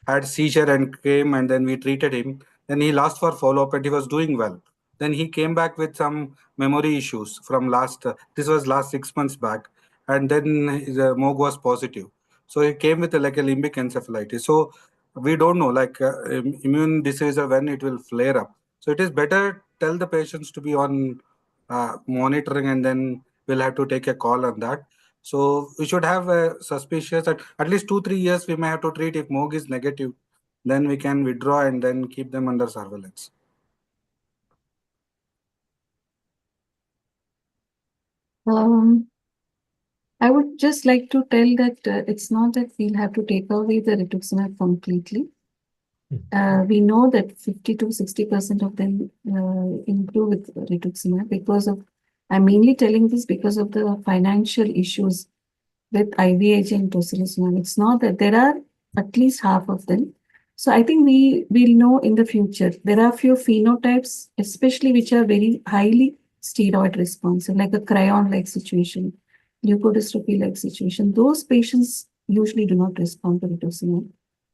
had seizure and came and then we treated him. Then he lost for follow-up and he was doing well. Then he came back with some memory issues from this was last 6 months back. And then his MOG was positive. So he came with like a limbic encephalitis. So we don't know like immune disease or when it will flare up. So it is better tell the patients to be on monitoring and then we'll have to take a call on that. So we should have a suspicious at least 2-3 years we may have to treat. If MOG is negative, then we can withdraw and then keep them under surveillance. I would just like to tell that it's not that we'll have to take away the rituximab completely. We know that 50 to 60% of them improve with rituximab because of, I'm mainly telling this because of the financial issues with IVIG and tocilizumab. It's not that there are at least half of them. So I think we will know in the future. There are few phenotypes, especially which are very highly steroid responsive, like a crayon-like situation, leukodystrophy-like situation. Those patients usually do not respond to rituximab.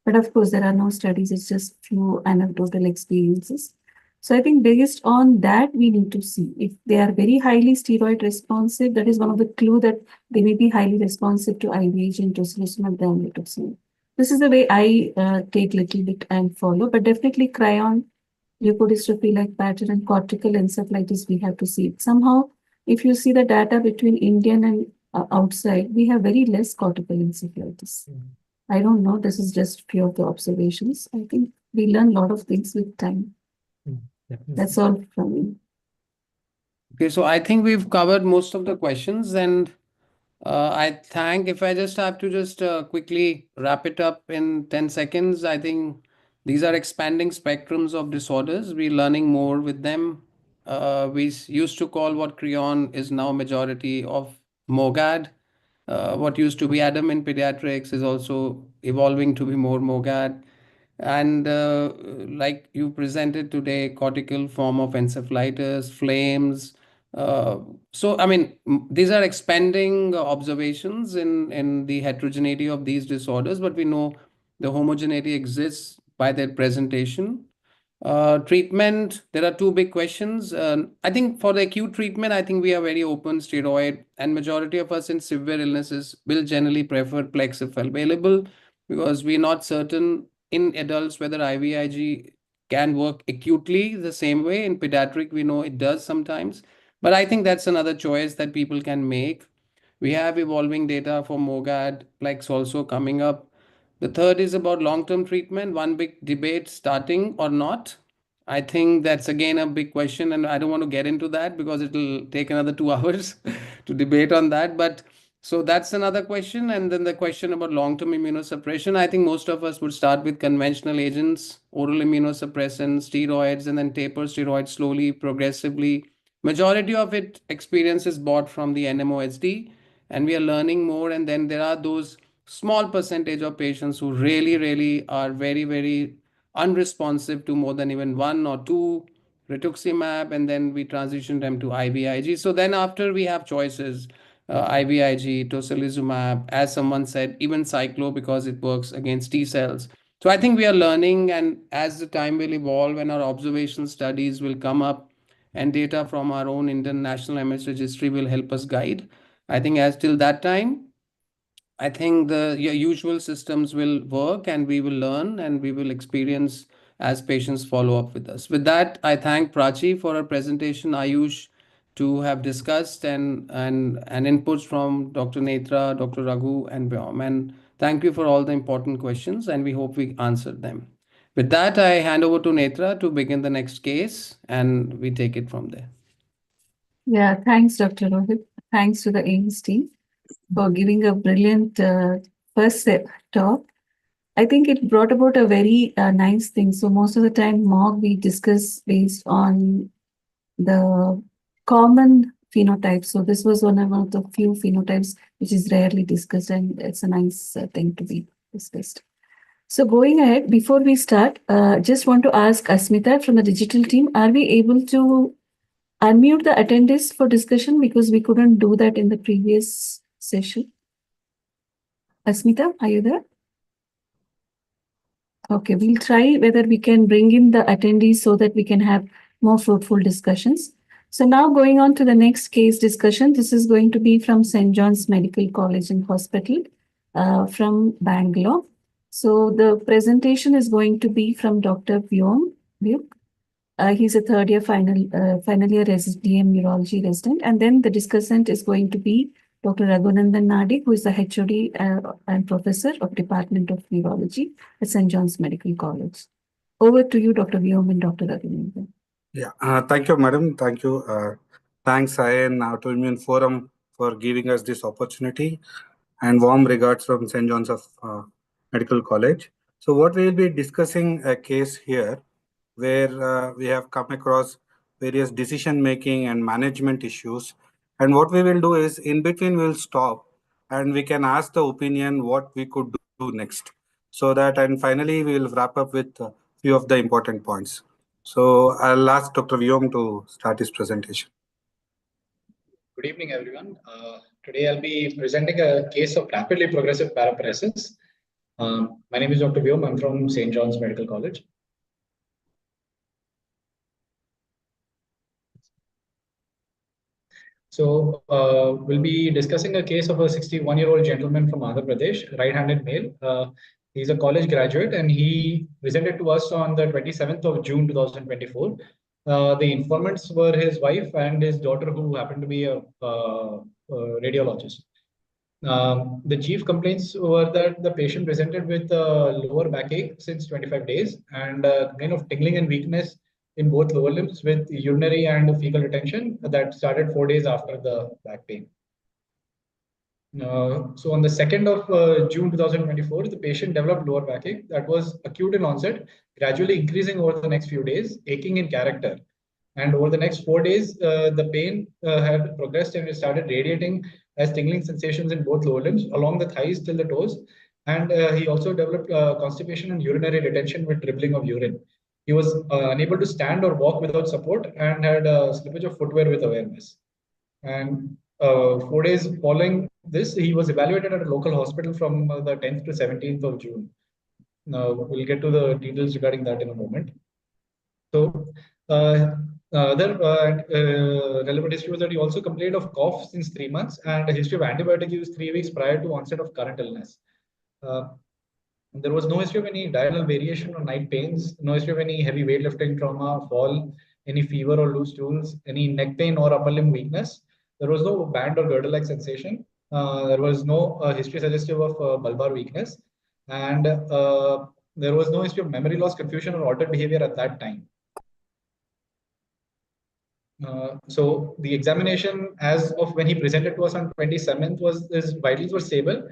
But of course, there are no studies. It's just few anecdotal experiences. So I think based on that, we need to see if they are very highly steroid responsive. That is one of the clue that they may be highly responsive to IVIG and tocilizumab than rituximab. This is the way I take little bit and follow, but definitely crayon, leukodystrophy-like pattern and cortical encephalitis, we have to see it. Somehow, if you see the data between Indian and outside, we have very less cortical encephalitis. I don't know, this is just few of the observations. I think we learn a lot of things with time. That's all from me. Okay, so I think we've covered most of the questions, and if I just have to just quickly wrap it up in 10 seconds, I think these are expanding spectrums of disorders. We're learning more with them. We used to call what Creon is now majority of MOGAD. What used to be Adam in pediatrics is also evolving to be more MOGAD. And like you presented today, cortical form of encephalitis, flames. So, I mean, these are expanding observations in the heterogeneity of these disorders, but we know the homogeneity exists by their presentation. Treatment, there are two big questions. I think for the acute treatment, I think we are very open steroid, and majority of us in severe illnesses will generally prefer Plex if available, because we're not certain in adults whether IVIG can work acutely the same way. In pediatric, we know it does sometimes, but I think that's another choice that people can make. We have evolving data for MOGAD, Plex also coming up. The third is about long-term treatment, one big debate starting or not. I think that's again a big question, and I don't want to get into that because it'll take another 2 hours to debate on that. But So that's another question. And then the question about long-term immunosuppression. I think most of us would start with conventional agents, oral immunosuppressants, steroids, and then taper steroids slowly, progressively. Majority of it experience is bought from the NMOSD, and we are learning more. And then there are those small percentage of patients who really, really are very, very unresponsive to more than even one or two rituximab, and then we transition them to IVIG. So then after we have choices, IVIG, tocilizumab, as someone said, even cyclo because it works against T cells. So I think we are learning, and as the time will evolve and our observation studies will come up, and data from our own international MS registry will help us guide. I think as till that time, I think the usual systems will work and we will learn and we will experience as patients follow up with us. With that, I thank Prachi for her presentation, Ayush, to have discussed and inputs from Dr. Netra, Dr. Raghu, and Vyom. And thank you for all the important questions, and we hope we answered them. With that, I hand over to Netra to begin the next case, and we take it from there. Yeah, thanks, Dr. Rohit. Thanks to the AIMS team for giving a brilliant first talk. I think it brought about a very nice thing. So most of the time, MOG we discuss based on the common phenotypes. So this was one of the few phenotypes which is rarely discussed, and it's a nice thing to be discussed. So going ahead, before we start, just want to ask Asmita from the digital team, are we able to unmute the attendees for discussion because we couldn't do that in the previous session? Asmita, are you there? Okay, we'll try whether we can bring in the attendees so that we can have more fruitful discussions. So now going on to the next case discussion, this is going to be from St. John's Medical College and Hospital from Bangalore. So the presentation is going to be from Dr. Vyom. He's a third year final year DM neurology resident. And then the discussant is going to be Dr. Raghunandan Nadi, who is the HOD and professor of Department of Neurology at St. John's Medical College. Over to you, Dr. Vyom and Dr. Raghunandan. Yeah, thank you, madam. Thank you. Thanks, IN Autoimmune Forum for giving us this opportunity, and warm regards from St. John's of Medical College. So what we will be discussing a case here where we have come across various decision making and management issues. And what we will do is in between we'll stop and we can ask the opinion what we could do next. So that, and finally we will wrap up with a few of the important points. So I'll ask Dr. Vyom to start his presentation. Good evening, everyone. Today I'll be presenting a case of rapidly progressive paraparesis. My name is Dr. Vyom. I'm from St. John's Medical College. So we'll be discussing a case of a 61-year-old gentleman from Andhra Pradesh, right-handed male. He's a college graduate and he presented to us on the 27th of June 2024. The informants were his wife and his daughter, who happened to be a radiologist. The chief complaints were that the patient presented with lower backache since 25 days and kind of tingling and weakness in both lower limbs with urinary and fecal retention that started 4 days after the back pain. So on the 2nd of June 2024, the patient developed lower backache that was acute in onset, gradually increasing over the next few days, aching in character. And over the next 4 days, the pain had progressed and it started radiating as tingling sensations in both lower limbs, along the thighs till the toes. And he also developed constipation and urinary retention with dribbling of urine. He was unable to stand or walk without support and had slippage of footwear with awareness. And 4 days following this, he was evaluated at a local hospital from the 10th to 17th of June. Now, we'll get to the details regarding that in a moment. So, other relevant history was that he also complained of cough since 3 months and a history of antibiotic use 3 weeks prior to onset of current illness. There was no history of any diurnal variation or night pains, no history of any heavy weightlifting trauma, fall, any fever or loose stools, any neck pain or upper limb weakness. There was no band or girdle-like sensation. There was no history suggestive of bulbar weakness. And there was no history of memory loss, confusion, or altered behavior at that time. So the examination as of when he presented to us on 27th was his vitals were stable.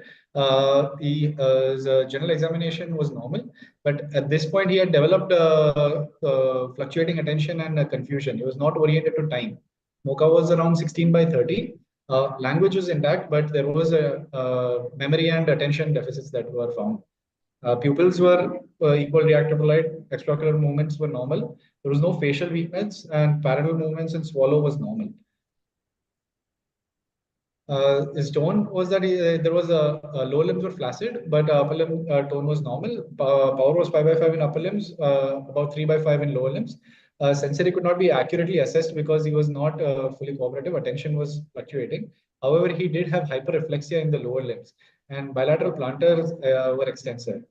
His general examination was normal, but at this point he had developed fluctuating attention and confusion. He was not oriented to time. MOCA was around 16 by 30. Language was intact, but there was a memory and attention deficits that were found. Pupils were equal reactable light, extraocular movements were normal. There was no facial weakness, and parallel movements in swallow was normal. His tone was that there was lower limbs were flaccid, but upper limb tone was normal. Power was 5 by 5 in upper limbs, about 3 by 5 in lower limbs. Sensory could not be accurately assessed because he was not fully cooperative. Attention was fluctuating. However, he did have hyperreflexia in the lower limbs, and bilateral plantars were extensive.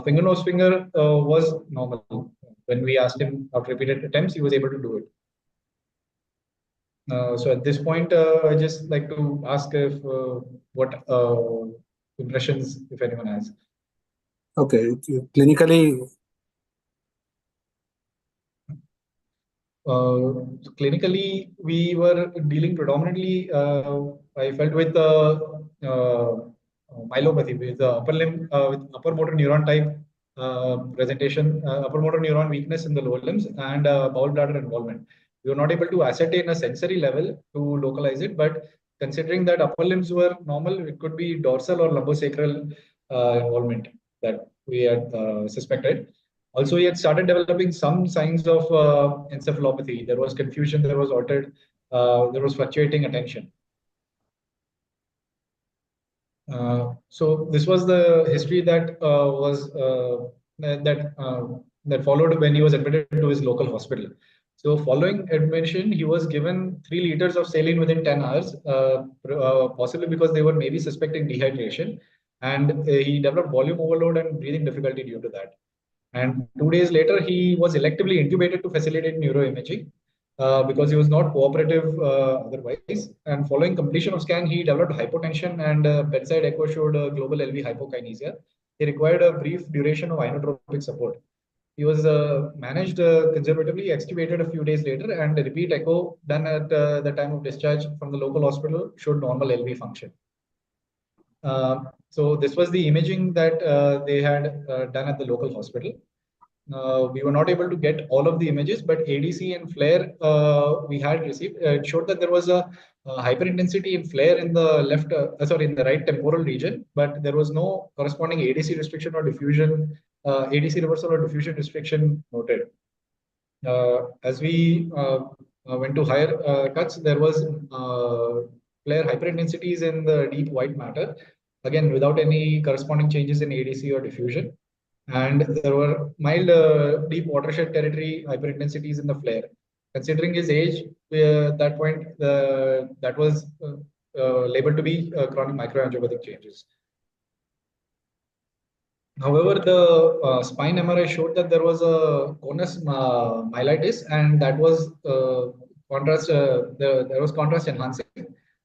Finger nose finger was normal. When we asked him after repeated attempts, he was able to do it. So at this point, I just like to ask if what impressions, if anyone has. Okay, clinically, clinically, we were dealing predominantly, I felt, with myelopathy, with the upper limb, with upper motor neuron type presentation, upper motor neuron weakness in the lower limbs, and bowel bladder involvement. We were not able to ascertain a sensory level to localize it, but considering that upper limbs were normal, it could be dorsal or lumbosacral involvement that we had suspected. Also, he had started developing some signs of encephalopathy. There was confusion, there was altered, there was fluctuating attention. So this was the history that that followed when he was admitted to his local hospital. So following admission, he was given 3 liters of saline within 10 hours, possibly because they were maybe suspecting dehydration, and he developed volume overload and breathing difficulty due to that. And 2 days later, he was electively intubated to facilitate neuroimaging because he was not cooperative otherwise. And following completion of scan, he developed hypotension, and bedside echo showed global LV hypokinesia. He required a brief duration of inotropic support. He was managed conservatively, extubated a few days later, and a repeat echo done at the time of discharge from the local hospital showed normal LV function. So this was the imaging that they had done at the local hospital. We were not able to get all of the images, but ADC and flare we had received. It showed that there was a hyperintensity in flare in the left, in the right temporal region, but there was no corresponding ADC restriction or diffusion, ADC reversal or diffusion restriction noted. As we went to higher cuts, there was flare hyperintensities in the deep white matter, again without any corresponding changes in ADC or diffusion. And there were mild deep watershed territory hyperintensities in the flare. Considering his age, that point, that was labeled to be chronic microangiopathic changes. However, the spine MRI showed that there was a conus myelitis, and that was contrast. There was contrast enhancing.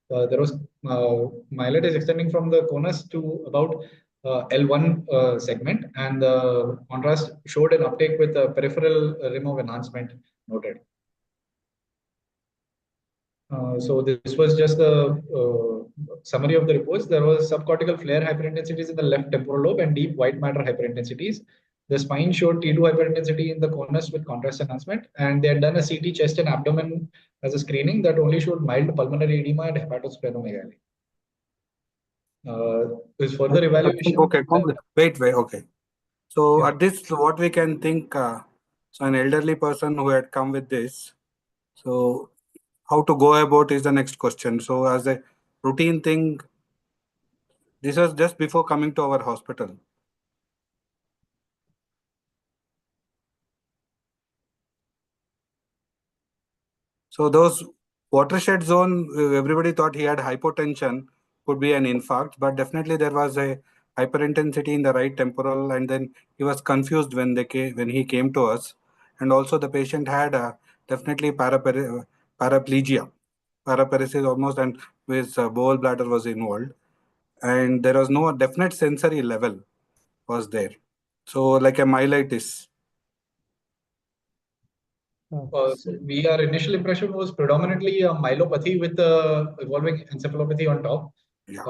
There was myelitis extending from the conus to about L1 segment, and the contrast showed an uptake with a peripheral rim of enhancement noted. So this was just the summary of the reports. There was subcortical flare hyperintensities in the left temporal lobe and deep white matter hyperintensities. The spine showed T2 hyperintensity in the conus with contrast enhancement, and they had done a CT chest and abdomen as a screening that only showed mild pulmonary edema and hepatosplenomegaly. With further evaluation. Okay, wait, okay. So yeah. At this, what we can think, so an elderly person who had come with this, so how to go about is the next question. So as a routine thing, this was just before coming to our hospital. So those watershed zone, everybody thought he had hypotension, could be an infarct, but definitely there was a hyperintensity in the right temporal, and then he was confused when he came to us, and also the patient had definitely paraplegia, paraparesis almost, and his bowel bladder was involved, and there was no definite sensory level was there. So like a myelitis. Our initial impression was predominantly a myelopathy with evolving encephalopathy on top. Yeah.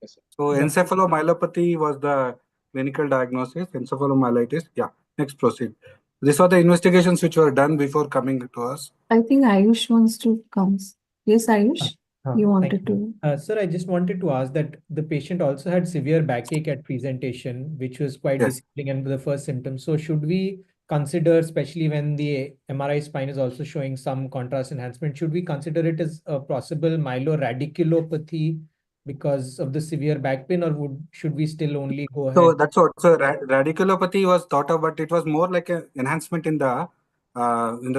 Yes, So encephalomyelopathy was the clinical diagnosis, encephalomyelitis. Yeah, next proceed. These are the investigations which were done before coming to us. I think Ayush wants to come. Yes, Ayush, you wanted to. Sir, I just wanted to ask that the patient also had severe backache at presentation, which was quite Yes. disabling and the first symptom. So should we consider, especially when the MRI spine is also showing some contrast enhancement, should we consider it as a possible myeloradiculopathy because of the severe back pain, or should we still only go ahead? So that's what. So radiculopathy was thought of, but it was more like an enhancement in the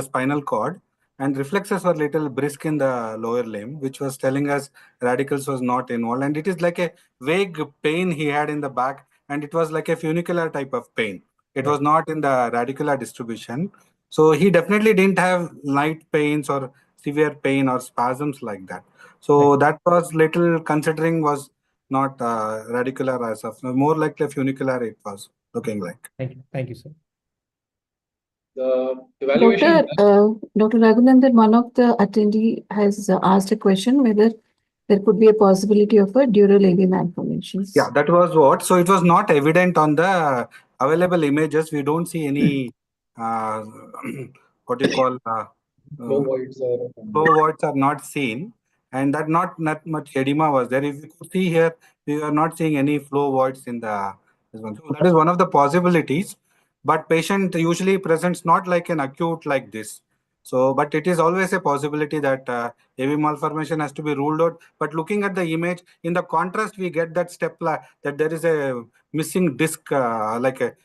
spinal cord, and reflexes were little brisk in the lower limb, which was telling us radicals was not involved. And it is like a vague pain he had in the back, and it was like a funicular type of pain. It was not in the radicular distribution. So he definitely didn't have light pains or severe pain or spasms like that. So that was little considering was not radicular as of more like the funicular it was looking like. Thank you, sir. The evaluation. Dr. Raghunandan, one of the attendee has asked a question whether there could be a possibility of a dural AV malformations. Yeah, that was what. So it was not evident on the available images. We don't see any what you call Flow voids flow voids are not seen, and that not much edema was there. If you could see here, we are not seeing any flow voids in this one. So that is one of the possibilities. But patient usually presents not like an acute like this. So, but it is always a possibility that AV malformation has to be ruled out. But looking at the image, in the contrast, we get that that there is a missing disc, like a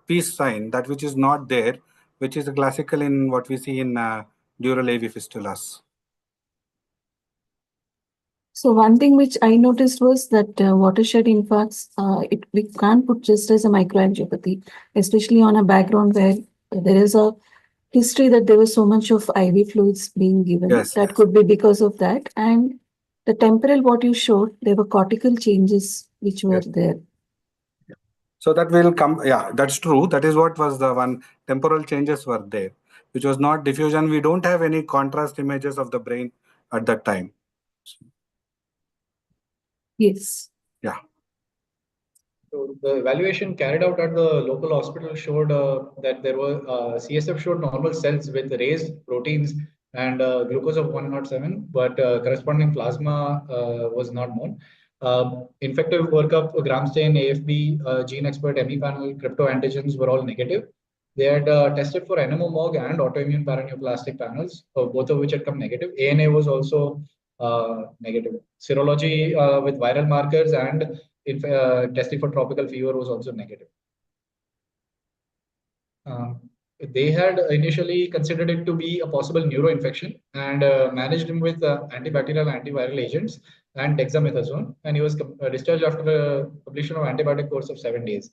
peace sign, that which is not there, which is classical in what we see in dural AV fistulas. So one thing which I noticed was that watershed infarcts, we can't put just as a microangiopathy, especially on a background where there is a history that there was so much of IV fluids being given. Yes, that yes. could be because of that. And the temporal, what you showed, there were cortical changes which were there. So that will come. Yeah, that's true. That is what was the one temporal changes were there, which was not diffusion. We don't have any contrast images of the brain at that time. Yes. Yeah. So the evaluation carried out at the local hospital showed that there were CSF showed normal cells with raised proteins and glucose of 107, but corresponding plasma was not known. Infective workup, gram stain, AFB, gene expert, ME panel, crypto antigens were all negative. They had tested for NMO-MOG and autoimmune paraneoplastic panels, both of which had come negative. ANA was also negative. Serology with viral markers and testing for tropical fever was also negative. They had initially considered it to be a possible neuroinfection and managed him with antibacterial antiviral agents and dexamethasone. And he was discharged after a completion of antibiotic course of 7 days.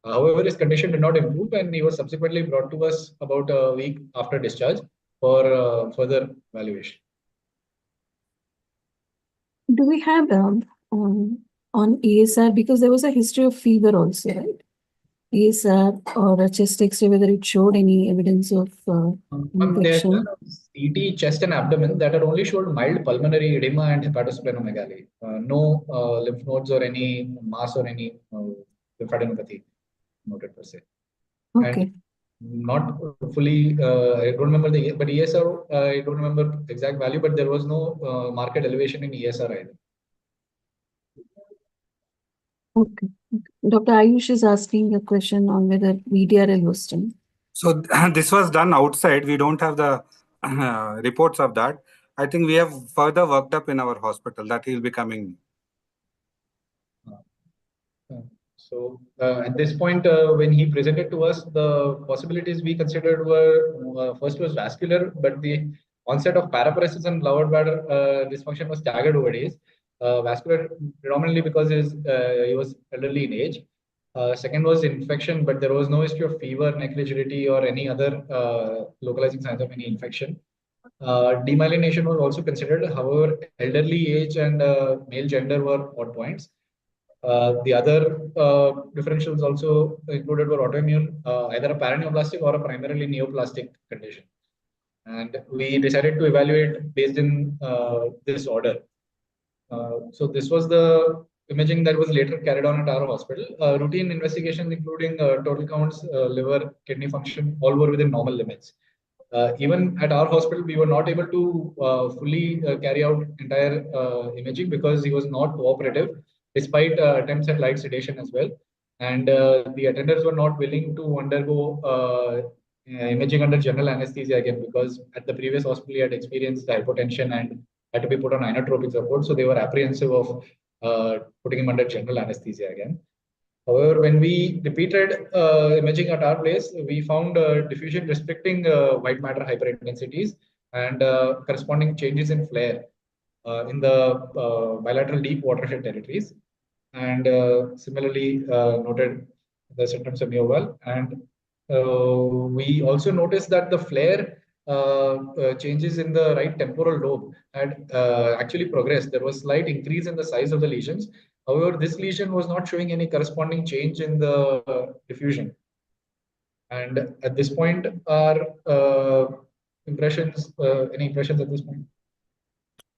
However, his condition did not improve, and he was subsequently brought to us about a week after discharge for further evaluation. Do we have on ESR, because there was a history of fever also, right? ESR or a chest X-ray, whether it showed any evidence of They had infection? done a CT, chest and abdomen that had only showed mild pulmonary edema and hepatosplenomegaly. No lymph nodes or any mass or any lymphadenopathy noted per se. Okay. And not fully, I don't remember but ESR, I don't remember exact value, but there was no marked elevation in ESR either. Okay. Dr. Ayush is asking a question on whether VDRL was done. So this was done outside. We don't have the reports of that. I think we have further worked up in our hospital that he'll be coming. So at this point, when he presented to us, the possibilities we considered were first was vascular, but the onset of paraparesis and lower bladder dysfunction was staggered over days. Vascular predominantly because he was elderly in age. Second was infection, but there was no history of fever, neck rigidity, or any other localizing signs of any infection. Demyelination was also considered. However, elderly age and male gender were odd points. The other differentials also included were autoimmune, either a paraneoplastic or a primarily neoplastic condition. And we decided to evaluate based in this order. So this was the imaging that was later carried on at our hospital. Routine investigations including total counts, liver, kidney function, all were within normal limits. Even at our hospital, we were not able to fully carry out entire imaging because he was not cooperative, despite attempts at light sedation as well. And the attenders were not willing to undergo imaging under general anesthesia again, because at the previous hospital he had experienced hypotension and had to be put on inotropic support. So they were apprehensive of putting him under general anesthesia again. However, when we repeated imaging at our place, we found diffusion restricting white matter hyperintensities and corresponding changes in flare in the bilateral deep watershed territories. And similarly noted the symptoms of neoval. And we also noticed that the flare changes in the right temporal lobe had actually progressed. There was slight increase in the size of the lesions. However, this lesion was not showing any corresponding change in the diffusion. And at this point, our impressions, any impressions at this point?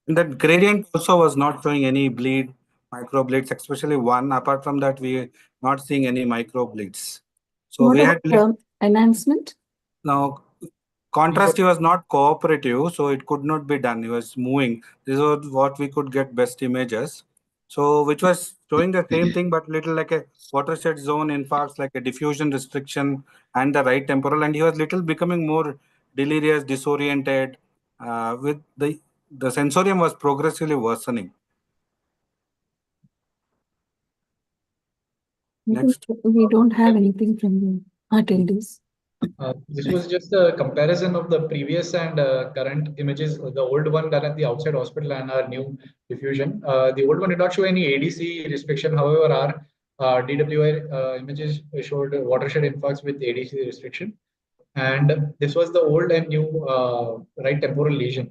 That gradient also was not showing any bleed, microbleeds, especially one. Apart from that, we not seeing any microbleeds. So What we had about enhancement? now contrast. He was not cooperative, so it could not be done. He was moving. This was what we could get best images. So which was showing the same thing, but little like a watershed zone infarcts, like a diffusion restriction and the right temporal. And he was little becoming more delirious, disoriented. With the sensorium was progressively worsening. Next. We don't have anything from the attendees. This was just a comparison of the previous and current images, the old one done at the outside hospital and our new diffusion. The old one did not show any ADC restriction. However, our DWI images showed watershed infarcts with ADC restriction. And this was the old and new right temporal lesion.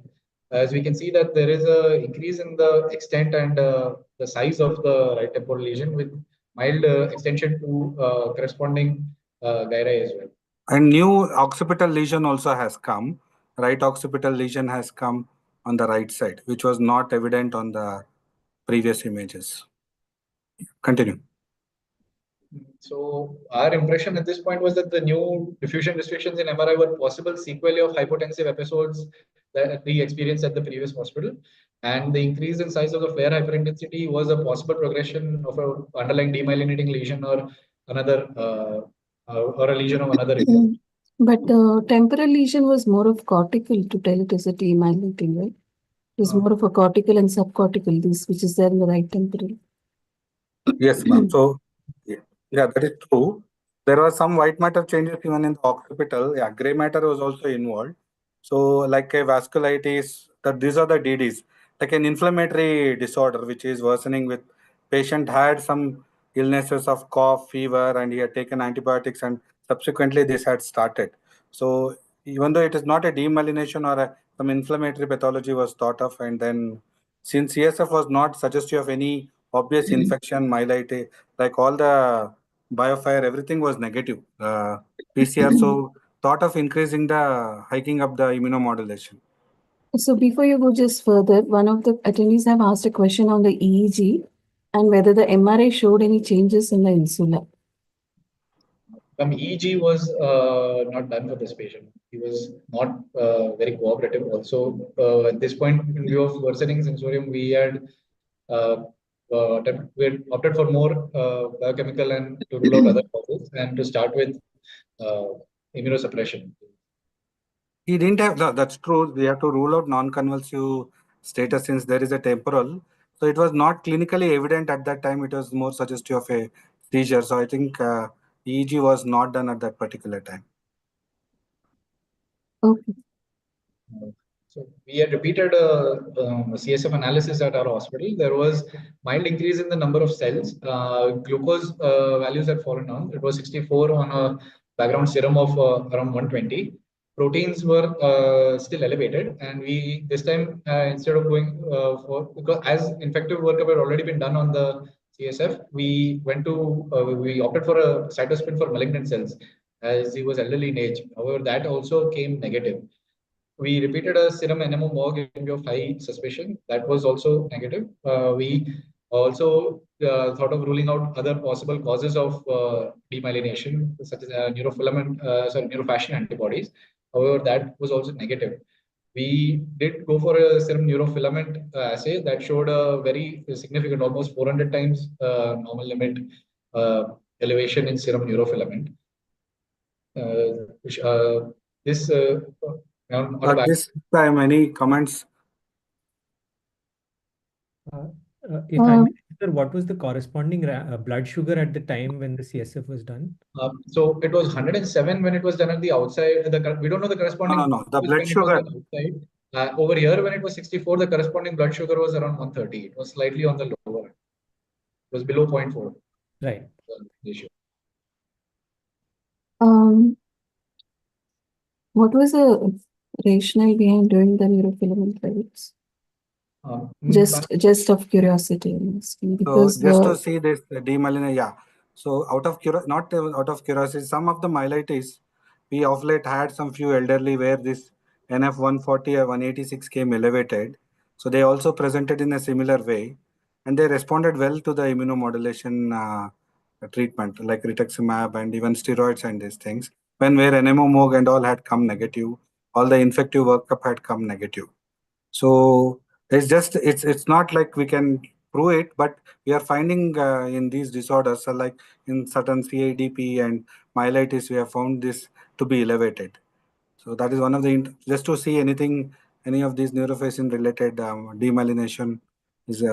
As we can see that there is a increase in the extent and the size of the right temporal lesion with mild extension to corresponding gyri as well. And new occipital lesion also has come. Right occipital lesion has come on the right side, which was not evident on the previous images. Continue. So our impression at this point was that the new diffusion restrictions in MRI were possible sequelae of hypotensive episodes that we experienced at the previous hospital. And the increase in size of the flare hyperintensity was a possible progression of an underlying demyelinating lesion or another or a lesion of another region. But the temporal lesion was more of cortical to tell it is a demyelinating, right? It was more of a cortical and subcortical, this which is there in the right temporal. Yes, ma'am. So, yeah, that is true. There were some white matter changes even in the occipital. Yeah, gray matter was also involved. So, like a vasculitis, that these are the DDs, like an inflammatory disorder which is worsening with patient had some illnesses of cough, fever, and he had taken antibiotics, and subsequently this had started. So, even though it is not a demyelination or some inflammatory pathology was thought of, and then since CSF was not suggestive of any obvious infection, myelitis, like all the biofire, everything was negative. PCR, so thought of increasing the hiking up the immunomodulation. So before you go just further, one of the attendees have asked a question on the EEG and whether the MRI showed any changes in the insula. EEG was not done for this patient. He was not very cooperative. Also, at this point, in view of worsening sensorium, we had we had opted for more biochemical and to rule out other causes and to start with immunosuppression. He didn't have, that's true. We have to rule out non-convulsive status since there is a temporal. So it was not clinically evident at that time. It was more suggestive of a seizure. So I think EEG was not done at that particular time. Okay. So we had repeated CSF analysis at our hospital. There was mild increase in the number of cells. Glucose values had fallen down. It was 64 on a background serum of around 120. Proteins were still elevated, and we this time instead of going for, because as infective work had already been done on the CSF, we went to we opted for a cytospin for malignant cells as he was elderly in age. However, that also came negative. we repeated a serum NMO-MOG in view of high suspicion. That was also negative. We also thought of ruling out other possible causes of demyelination, such as neurofascin antibodies. However, that was also negative. We did go for a serum neurofilament assay that showed a very significant, almost 400 times normal limit elevation in serum neurofilament. Which, this At this time, any comments? If I may, sir, what was the corresponding blood sugar at the time when the CSF was done? So it was 107 when it was done at the outside. We don't know the corresponding. No. The blood when it was sugar. done outside. Over here, when it was 64, the corresponding blood sugar was around 130. It was slightly on the lower. It was below 0.4. Right. Ratio. What was the rationale behind doing the neurofilament levels? Just of curiosity, I'm asking, because so just to see this demyelination, yeah. So not out of curiosity, some of the myelitis, we of late had some few elderly where this NF 140 or 186 came elevated. So they also presented in a similar way, and they responded well to the immunomodulation treatment like rituximab and even steroids and these things. Where NMO MOG and all had come negative, all the infective workup had come negative. So it's not like we can prove it, but we are finding in these disorders, like in certain CIDP and myelitis, we have found this to be elevated. So that is one of the just to see any of these neurophysin related demyelination is.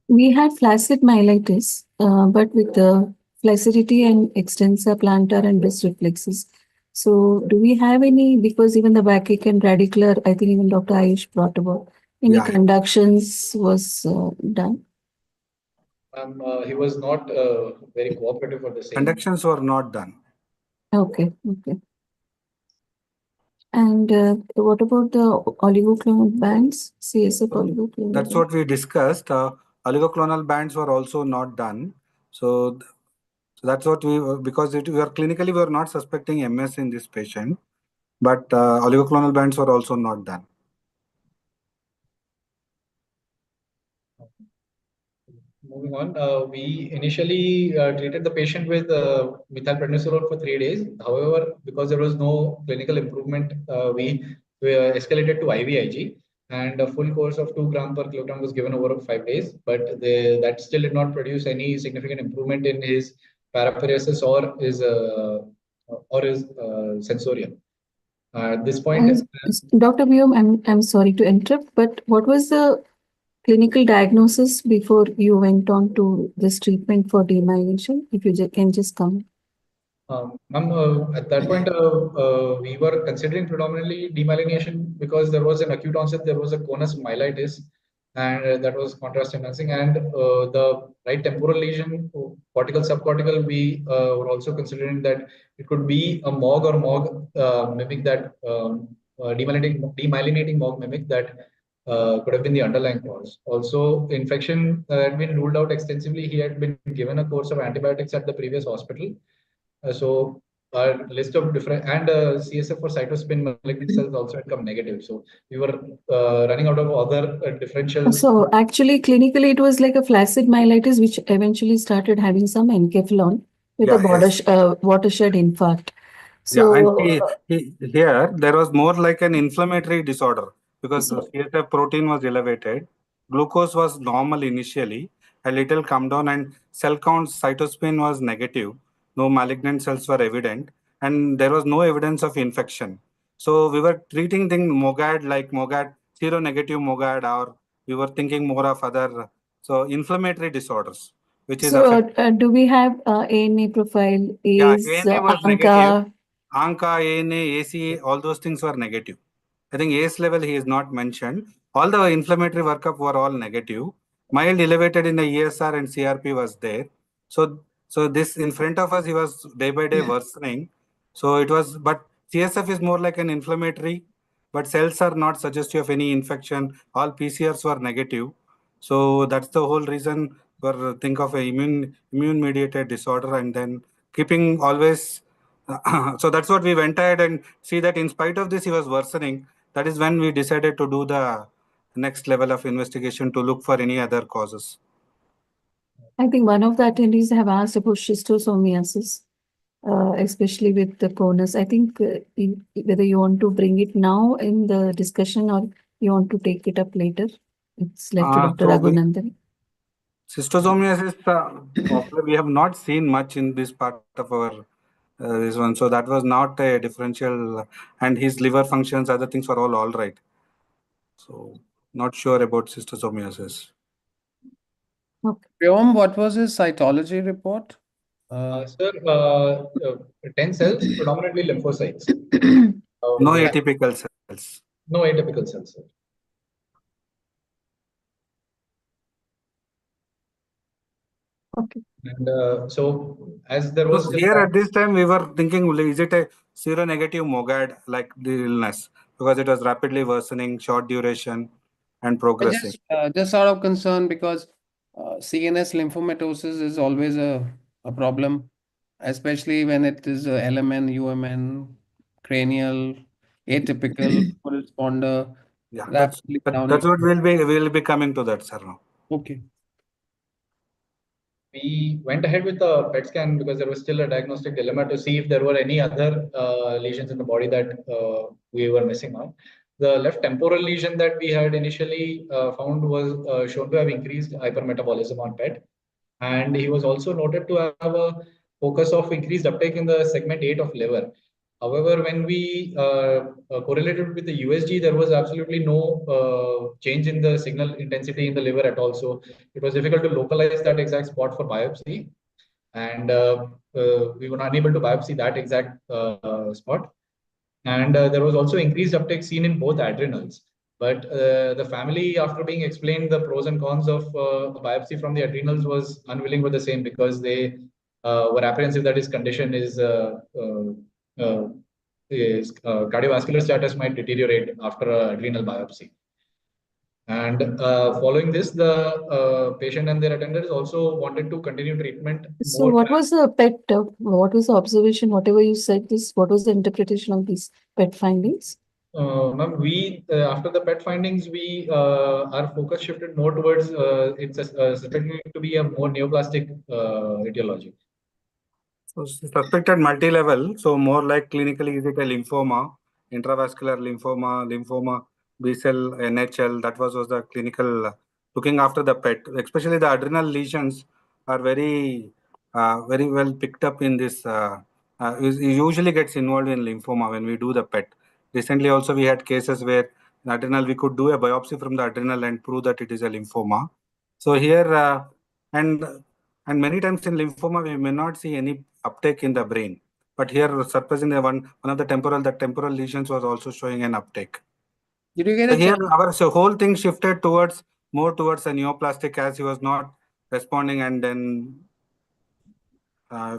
We had flaccid myelitis, but with the flaccidity and extensor plantar and wrist reflexes. So do we have any, because even the backache and radicular, I think even Dr. Ayush brought about, any conductions was done? He was not very cooperative for the same. Conductions were not done. Okay. And what about the oligoclonal bands, CSF oligoclonal? That's what we discussed. Oligoclonal bands were also not done. So that's what because we are clinically, we are not suspecting MS in this patient, but oligoclonal bands were also not done. Moving on, we initially treated the patient with methylprednisolone for 3 days. However, because there was no clinical improvement, we escalated to IVIG, and a full course of 2 grams per kilogram was given over 5 days. But that still did not produce any significant improvement in his paraparesis or his sensorium. At this point, Dr. Vyom, I'm sorry to interrupt, but what was the clinical diagnosis before you went on to this treatment for demyelination? If you can just comment. At that point, we were considering predominantly demyelination because there was an acute onset, there was a conus myelitis, and that was contrast enhancing. And the right temporal lesion, cortical, subcortical, we were also considering that it could be a MOG or MOG mimic that demyelinating MOG mimic that could have been the underlying cause. Also, infection had been ruled out extensively. He had been given a course of antibiotics at the previous hospital. So our list of different CSF for cytospin malignant cells also had come negative. So we were running out of other differentials. So actually, clinically, it was like a flaccid myelitis, which eventually started having some enkephalon with a watershed infarct. So and here there was more like an inflammatory disorder because the CSF protein was elevated, glucose was normal initially, a little come down, and cell count cytospin was negative. No malignant cells were evident, and there was no evidence of infection. So we were treating things MOGAD like MOGAD, seronegative MOGAD, or we were thinking more of other inflammatory disorders, which is do we have ANA profile? ANA was negative. ANCA, ANA, ACA, all those things were negative. I think ACE level he is not mentioned. All the inflammatory workup were all negative. Mild elevated in the ESR and CRP was there. So this in front of us, he was day by day worsening. So it was, but CSF is more like an inflammatory, but cells are not suggestive of any infection. All PCRs were negative. So that's the whole reason for think of a immune mediated disorder, and then keeping always So that's what we went ahead and see that in spite of this, he was worsening. That is when we decided to do the next level of investigation to look for any other causes. I think one of the attendees have asked about schistosomiasis, especially with the conus. I think whether you want to bring it now in the discussion or you want to take it up later. It's left to Dr. Raghunandan. Schistosomiasis, we have not seen much in this part of our this one. So that was not a differential, and his liver functions, other things were all right. So not sure about schistosomiasis. Okay. Vyom, what was his cytology report? Sir, 10 cells, predominantly lymphocytes. No atypical cells. No atypical cells, sir. Okay. And so, as there was here at this time, we were thinking, is it a seronegative MOGAD like the illness? Because it was rapidly worsening, short duration, and progressing. Just out of concern, because CNS lymphomatosis is always a problem, especially when it is LMN, UMN, cranial, atypical, corresponder. Yeah, that's rapidly what we'll be coming to that, sir. Now. Okay. We went ahead with the PET scan because there was still a diagnostic dilemma to see if there were any other lesions in the body that we were missing out. The left temporal lesion that we had initially found was shown to have increased hypermetabolism on PET. And he was also noted to have a focus of increased uptake in the segment 8 of liver. However, when we correlated with the USG, there was absolutely no change in the signal intensity in the liver at all. So it was difficult to localize that exact spot for biopsy. And we were unable to biopsy that exact spot. And there was also increased uptake seen in both adrenals. But the family, after being explained the pros and cons of biopsy from the adrenals, was unwilling with the same because they were apprehensive that his condition is cardiovascular status might deteriorate after adrenal biopsy. And following this, the patient and their attenders also wanted to continue treatment. So what was the PET? What was the observation? Whatever you said, what was the interpretation of these PET findings? Ma'am, we after the PET findings, we our focus shifted more towards it's suspected to be a more neoplastic etiology. So suspected multi-level, so more like clinically is it a lymphoma, intravascular lymphoma, B-cell, NHL, that was the clinical looking after the PET, especially the adrenal lesions are very well picked up in this, it usually gets involved in lymphoma when we do the PET. Recently also we had cases where adrenal, we could do a biopsy from the adrenal and prove that it is a lymphoma. So here, and many times in lymphoma, we may not see any uptake in the brain. But here, surprisingly, one of the temporal lesions was also showing an uptake. Did you get so here, our whole thing shifted more towards a neoplastic as he was not responding, and then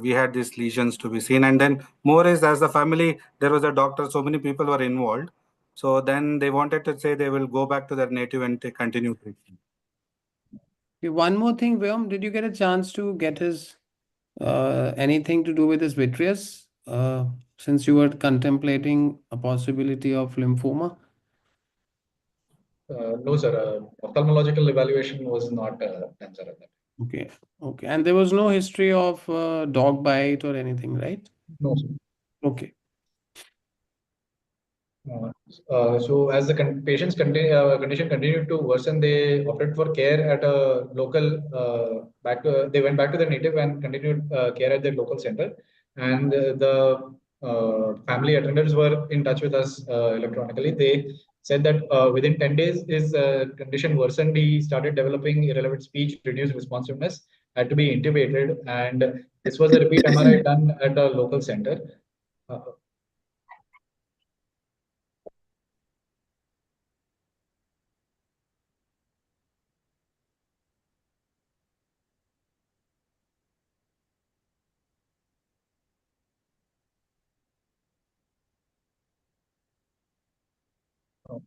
we had these lesions to be seen. And then more is as the family, there was a doctor, so many people were involved. So then they wanted to say they will go back to their native and continue treatment. One more thing, Vyom, did you get a chance to get his anything to do with his vitreous since you were contemplating a possibility of lymphoma? No, sir. Ophthalmological evaluation was not done, sir. Okay. Okay. And there was no history of dog bite or anything, right? No, sir. Okay. So as the patient's condition continued to worsen, they opted for care at a local they went back to their native and continued care at their local center. And the family attenders were in touch with us electronically. They said that within 10 days, his condition worsened. He started developing irrelevant speech, reduced responsiveness, had to be intubated. And this was a repeat MRI done at a local center.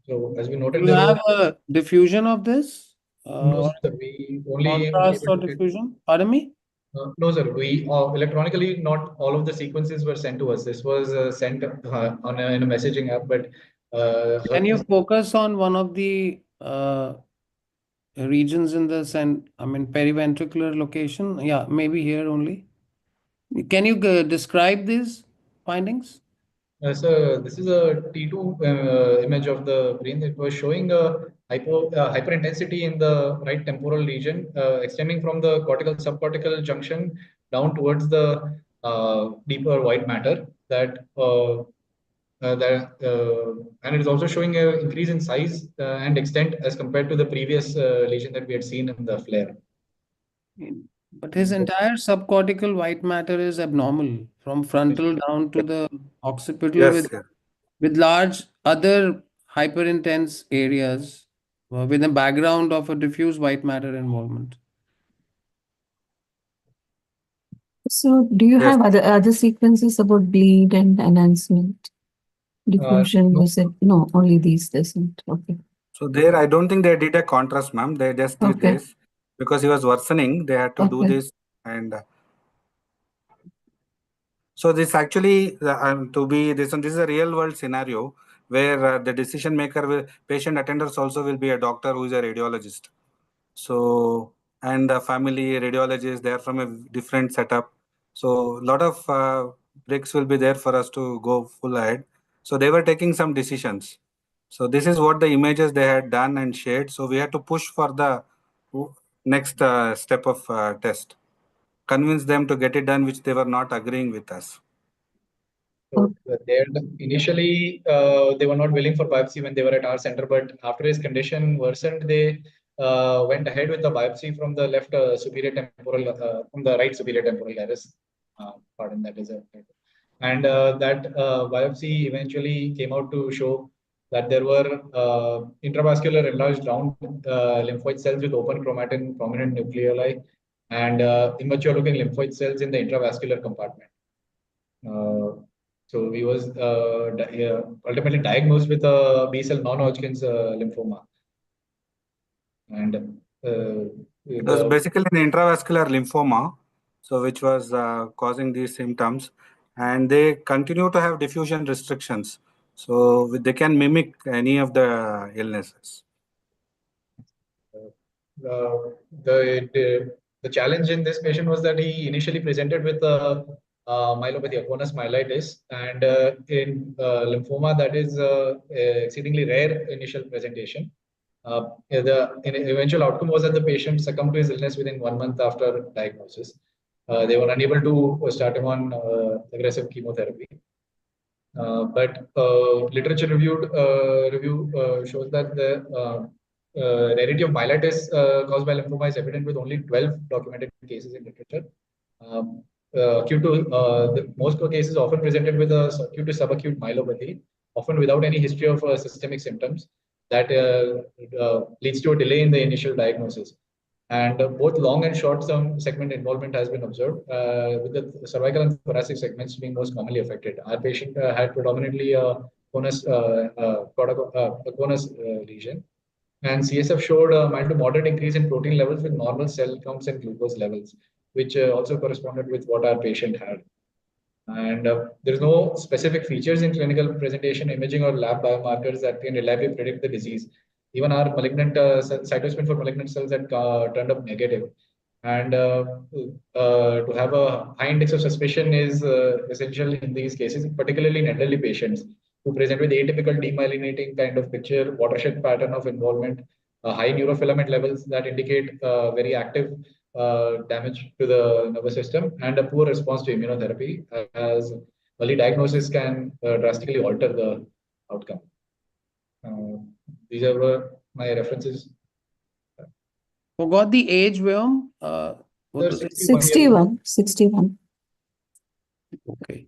So as we noted, Do you have a diffusion of this? No, sir. We only contrast or diffusion? Pardon me? No, sir. We electronically, not all of the sequences were sent to us. This was sent in a messaging app, but Can you focus on one of the regions in the periventricular location? Yeah, maybe here only. Can you describe these findings? So this is a T2 image of the brain. It was showing a hyperintensity in the right temporal region, extending from the cortical subcortical junction down towards the deeper white matter. And it is also showing an increase in size and extent as compared to the previous lesion that we had seen in the flare. But his entire subcortical white matter is abnormal from frontal down to the occipital Yes, yes. with large other hyperintense areas with a background of a diffuse white matter involvement. So, do you Yes. have other sequences about bleed and enhancement? Diffusion, No. was it? No, only these doesn't. Okay. So there, I don't think they did a contrast, ma'am. They just did Okay. this because he was worsening. They had to do Okay. this, and so this actually to be this is a real world scenario where the decision maker, patient attenders also will be a doctor who is a radiologist. So and the family radiologist, they are from a different setup. So a lot of bricks will be there for us to go full ahead. So they were taking some decisions. So this is what the images they had done and shared. So we had to push for the next step of test, convince them to get it done, which they were not agreeing with us. So initially, they were not willing for biopsy when they were at our center, but after his condition worsened, they went ahead with the biopsy from the left superior temporal, from the right superior temporal iris. Pardon, that is a. And that biopsy eventually came out to show that there were intravascular enlarged round lymphoid cells with open chromatin, prominent nucleoli, and immature looking lymphoid cells in the intravascular compartment. So he was ultimately diagnosed with a B-cell non-Hodgkin's lymphoma. And it was basically an intravascular lymphoma, so which was causing these symptoms, and they continue to have diffusion restrictions, so they can mimic any of the illnesses. The challenge in this patient was that he initially presented with myelopathy, aconus myelitis, and in lymphoma that is exceedingly rare initial presentation. The eventual outcome was that the patient succumbed to his illness within 1 month after diagnosis. They were unable to start him on aggressive chemotherapy. But literature review shows that the rarity of myelitis caused by lymphoma is evident with only 12 documented cases in literature. Most cases often presented with a acute to subacute myelopathy, often without any history of systemic symptoms that leads to a delay in the initial diagnosis. And both long and short term segment involvement has been observed, with the cervical and thoracic segments being most commonly affected. Our patient had predominantly a conus lesion, and CSF showed a mild to moderate increase in protein levels with normal cell counts and glucose levels, which also corresponded with what our patient had. And there is no specific features in clinical presentation, imaging, or lab biomarkers that can reliably predict the disease. Even our malignant cytospin for malignant cells that turned up negative. And to have a high index of suspicion is essential in these cases, particularly in elderly patients who present with atypical demyelinating kind of picture, watershed pattern of involvement, high neurofilament levels that indicate very active damage to the nervous system, and a poor response to immunotherapy, as early diagnosis can drastically alter the outcome. These are my references. Forgot the age, Vyom. What was it? 61. 61. Okay.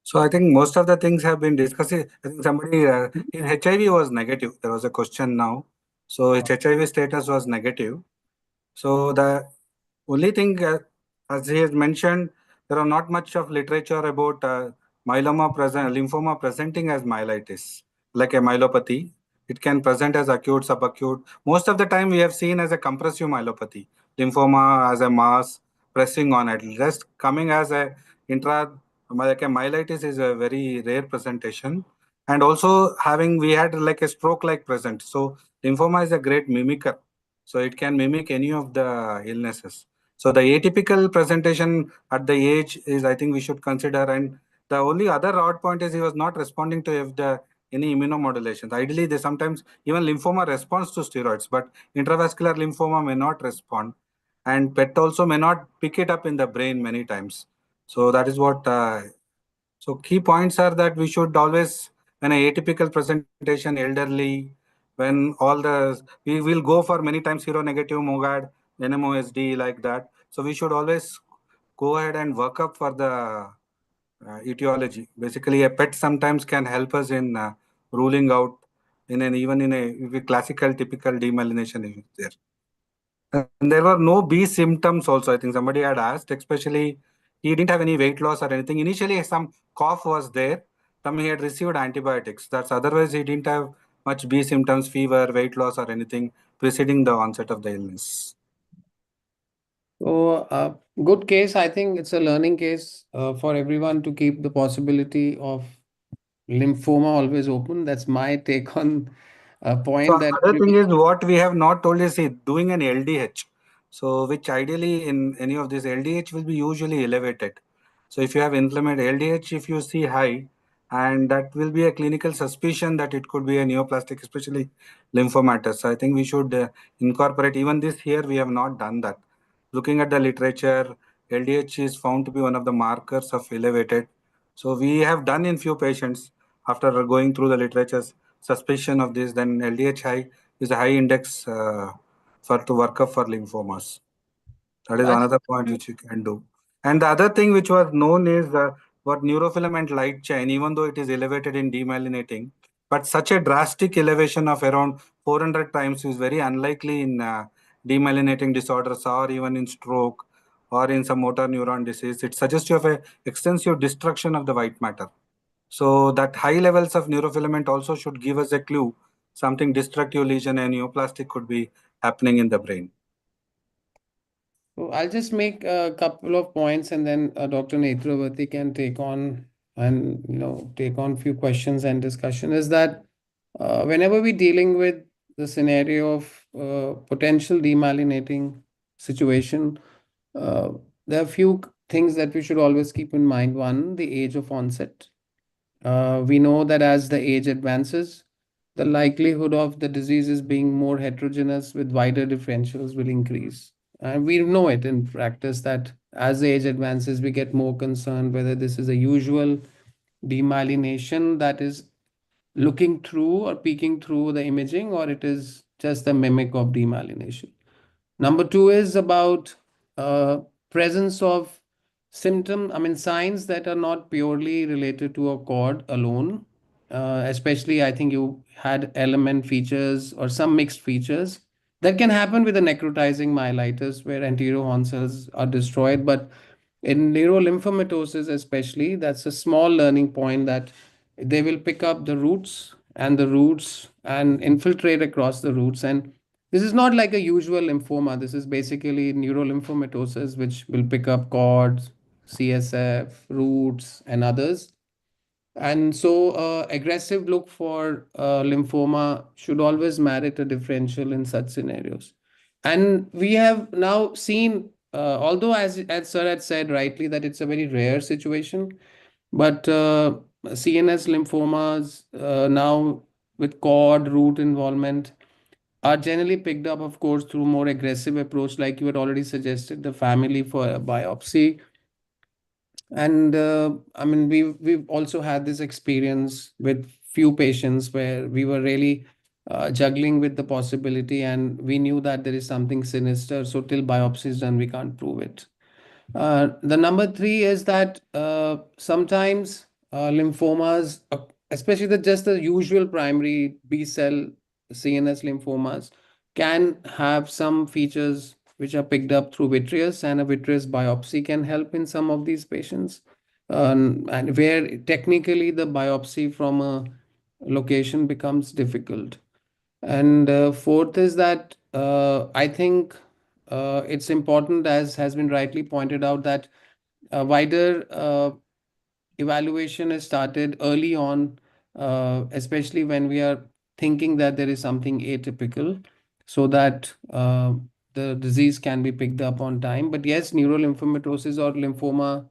So I think most of the things have been discussed. I think somebody in HIV was negative. There was a question now. So his HIV status was negative. So the only thing, as he has mentioned, there are not much of literature about lymphoma presenting as myelitis, like a myelopathy. It can present as acute, subacute. Most of the time we have seen as a compressive myelopathy, lymphoma as a mass, pressing on it. Just coming as a like a myelitis is a very rare presentation. And also we had like a stroke-like present. So lymphoma is a great mimicker. So it can mimic any of the illnesses. So the atypical presentation at the age is, I think we should consider. And the only other odd point is he was not responding to any immunomodulations. Ideally, they sometimes even lymphoma responds to steroids, but intravascular lymphoma may not respond, and PET also may not pick it up in the brain many times. So that is what. So key points are that we should always, when a atypical presentation, elderly, when we will go for many times seronegative MOGAD, NMOSD like that. So we should always go ahead and work up for the etiology. Basically, a PET sometimes can help us in ruling out even in a classical typical demyelination is there. And there were no B symptoms also. I think somebody had asked, especially he didn't have any weight loss or anything. Initially, some cough was there. He had received antibiotics. That's otherwise he didn't have much B symptoms, fever, weight loss or anything preceding the onset of the illness. So, good case. I think it's a learning case for everyone to keep the possibility of lymphoma always open. That's my take on a So point that other thing is what we have not told is doing an LDH. So which ideally in any of this LDH will be usually elevated. So if you have inflamed LDH, if you see high, and that will be a clinical suspicion that it could be a neoplastic, especially lymphomatous. So I think we should incorporate even this here. We have not done that. Looking at the literature, LDH is found to be one of the markers of elevated. So we have done in few patients after going through the literatures suspicion of this, then LDH high is a high index to work up for lymphomas. That is another point which you can do. And the other thing which was known is what neurofilament light chain, even though it is elevated in demyelinating, but such a drastic elevation of around 400 times is very unlikely in demyelinating disorders or even in stroke or in some motor neuron disease. It suggests you have a extensive destruction of the white matter. So that high levels of neurofilament also should give us a clue something destructive lesion and neoplastic could be happening in the brain. So I'll just make a couple of points and then Dr. Netravati can take on and take on few questions and discussion. Is that whenever we're dealing with the scenario of potential demyelinating situation, there are a few things that we should always keep in mind. One, the age of onset. We know that as the age advances, the likelihood of the diseases being more heterogeneous with wider differentials will increase. And we know it in practice that as the age advances, we get more concerned whether this is a usual demyelination that is looking through or peeking through the imaging, or it is just a mimic of demyelination. Number two is about presence of signs that are not purely related to a cord alone. Especially, I think you had element features or some mixed features that can happen with a necrotizing myelitis where anterior horn cells are destroyed. But in neurolymphomatosis, especially, that's a small learning point that they will pick up the roots and infiltrate across the roots. And this is not like a usual lymphoma. This is basically neurolymphomatosis, which will pick up cords, CSF, roots, and others. And so, aggressive look for lymphoma should always merit a differential in such scenarios. And we have now seen, although as Sir had said rightly, that it's a very rare situation, but CNS lymphomas now with cord root involvement are generally picked up, of course, through more aggressive approach, like you had already suggested, the family for a biopsy. And I mean, we've also had this experience with few patients where we were really juggling with the possibility, and we knew that there is something sinister. So till biopsy is done, we can't prove it. The number three is that sometimes lymphomas, especially just the usual primary B cell CNS lymphomas, can have some features which are picked up through vitreous, and a vitreous biopsy can help in some of these patients. And where technically the biopsy from a location becomes difficult. And fourth is that I think it's important, as has been rightly pointed out, that a wider evaluation is started early on, especially when we are thinking that there is something atypical, so that the disease can be picked up on time. But yes, neurolympomatosis or lymphoma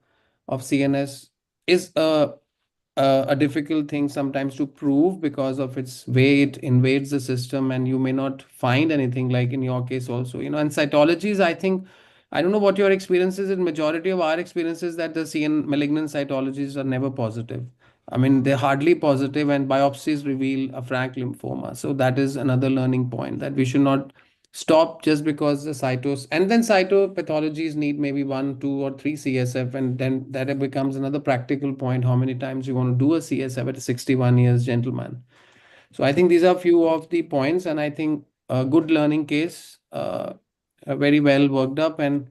of CNS is a difficult thing sometimes to prove because of its way it invades the system, and you may not find anything, like in your case also, and cytologies, I think, I don't know what your experience is. In majority of our experiences, that the CN malignant cytologies are never positive. I mean, they're hardly positive, and biopsies reveal a frank lymphoma. So that is another learning point, that we should not stop just because the cytos, and then cytopathologies need maybe 1, 2, or 3 CSF, and then that it becomes another practical point, how many times you want to do a CSF at a 61 years gentleman. So I think these are few of the points, and I think a good learning case, very well worked up, and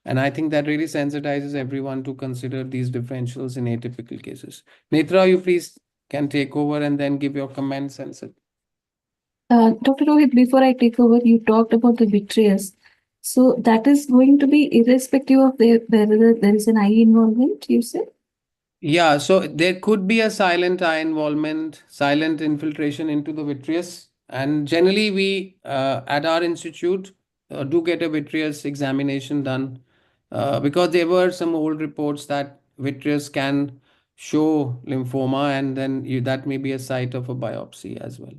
I think that really sensitizes everyone to consider these differentials in atypical cases. Netra, you please can take over and then give your comments and Dr. Rohit, before I take over, you talked about the vitreous. So that is going to be irrespective of whether there is an eye involvement, you said? Yeah, so there could be a silent eye involvement, silent infiltration into the vitreous. And generally, we at our institute do get a vitreous examination done because there were some old reports that vitreous can show lymphoma, and then that may be a site of a biopsy as well.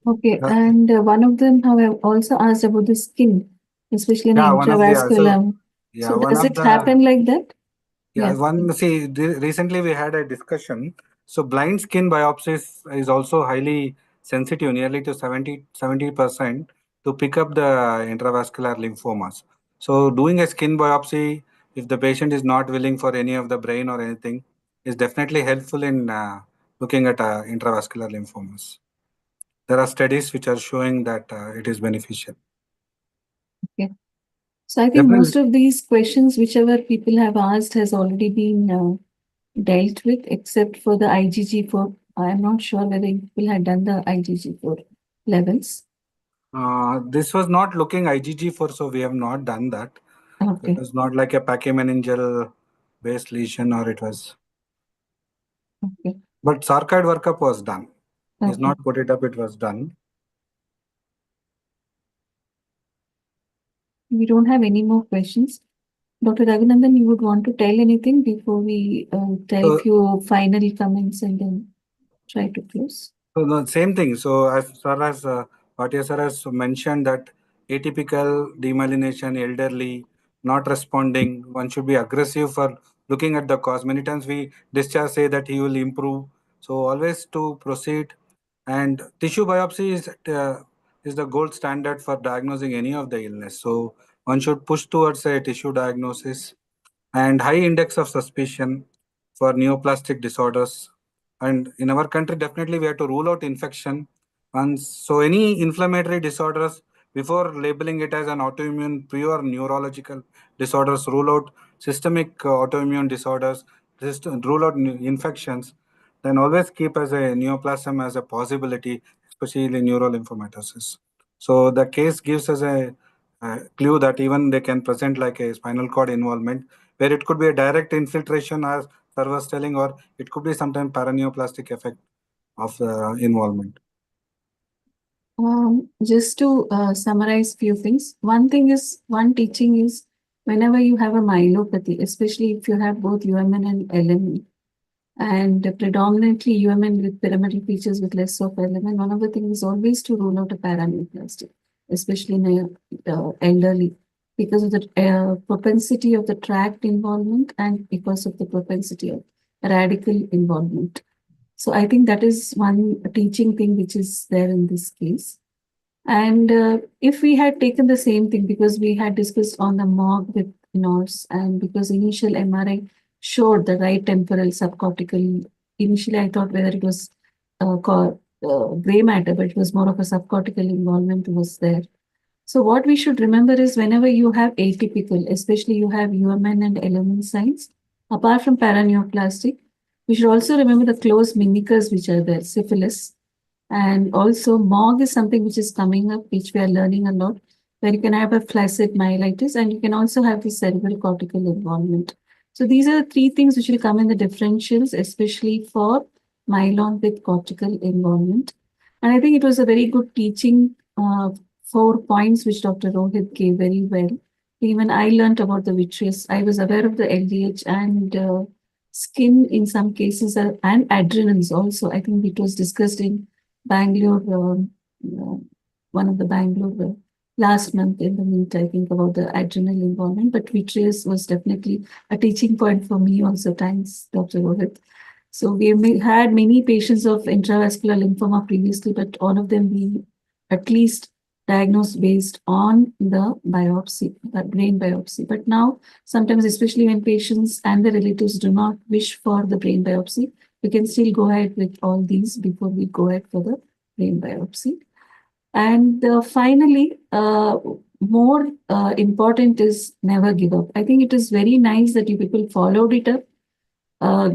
Okay, Uh, and one of them have also asked about the skin, especially in the yeah, one of the intravascular. yeah, So one does of it the happen like that? yeah, Yeah. one see recently we had a discussion. So blind skin biopsies is also highly sensitive, nearly to 70% to pick up the intravascular lymphomas. So doing a skin biopsy, if the patient is not willing for any of the brain or anything, is definitely helpful in looking at intravascular lymphomas. There are studies which are showing that it is beneficial. Okay. So I think Definitely. most of these questions, whichever people have asked, has already been dealt with, except for the IgG4. I'm not sure whether people had done the IgG4 levels. This was not looking IgG4, so we have not done that. It Okay. was not like a pachymeningeal based lesion, or it was. Okay. But sarcoid workup was done. He's Okay. not put it up, it was done. We don't have any more questions. Dr. Raghunandan, you would want to tell anything before we tell a So, few final comments and then try to close? so the same thing. So as far as Bhatia sir has mentioned that atypical demyelination, elderly, not responding, one should be aggressive for looking at the cause. Many times we discharge say that he will improve. So always to proceed. And tissue biopsy is the gold standard for diagnosing any of the illness. So one should push towards a tissue diagnosis and high index of suspicion for neoplastic disorders. And in our country, definitely we have to rule out infection. And so any inflammatory disorders, before labeling it as an autoimmune, pure neurological disorders, rule out systemic autoimmune disorders, rule out infections, then always keep as a neoplasm as a possibility, especially in neurolymphomatosis. So the case gives us a clue that even they can present like a spinal cord involvement, where it could be a direct infiltration, as Sir was telling, or it could be sometimes paraneoplastic effect of the involvement. Just to summarize few things. One teaching is whenever you have a myelopathy, especially if you have both UMN and LMN, and predominantly UMN with pyramidal features with less of LMN, one of the things is always to rule out a paraneoplastic, especially in elderly, because of the propensity of the tract involvement and because of the propensity of radical involvement. So I think that is one teaching thing which is there in this case. And if we had taken the same thing, because we had discussed on the MOG with NORS, and because initial MRI showed the right temporal subcortical, initially I thought whether it was gray matter, but it was more of a subcortical involvement was there. So what we should remember is whenever you have atypical, especially you have UMN and LMN signs, apart from paraneoplastic, we should also remember the close mimickers which are there, syphilis. And also MOG is something which is coming up, which we are learning a lot. where you can have a flaccid myelitis, and you can also have the cerebral cortical involvement. So these are the three things which will come in the differentials, especially for myelin with cortical involvement. And I think it was a very good teaching, 4 points which Dr. Rohit gave very well. Even I learned about the vitreous. I was aware of the LDH and skin in some cases, and adrenals also. I think it was discussed in Bangalore, one of the Bangalore last month in the meet, I think, about the adrenal involvement. But vitreous was definitely a teaching point for me also. Thanks, Dr. Rohit. So we had many patients of intravascular lymphoma previously, but all of them we at least diagnosed based on the biopsy, brain biopsy. But now, sometimes, especially when patients and the relatives do not wish for the brain biopsy, we can still go ahead with all these before we go ahead for the brain biopsy. And finally, more important is never give up. I think it is very nice that you people followed it up,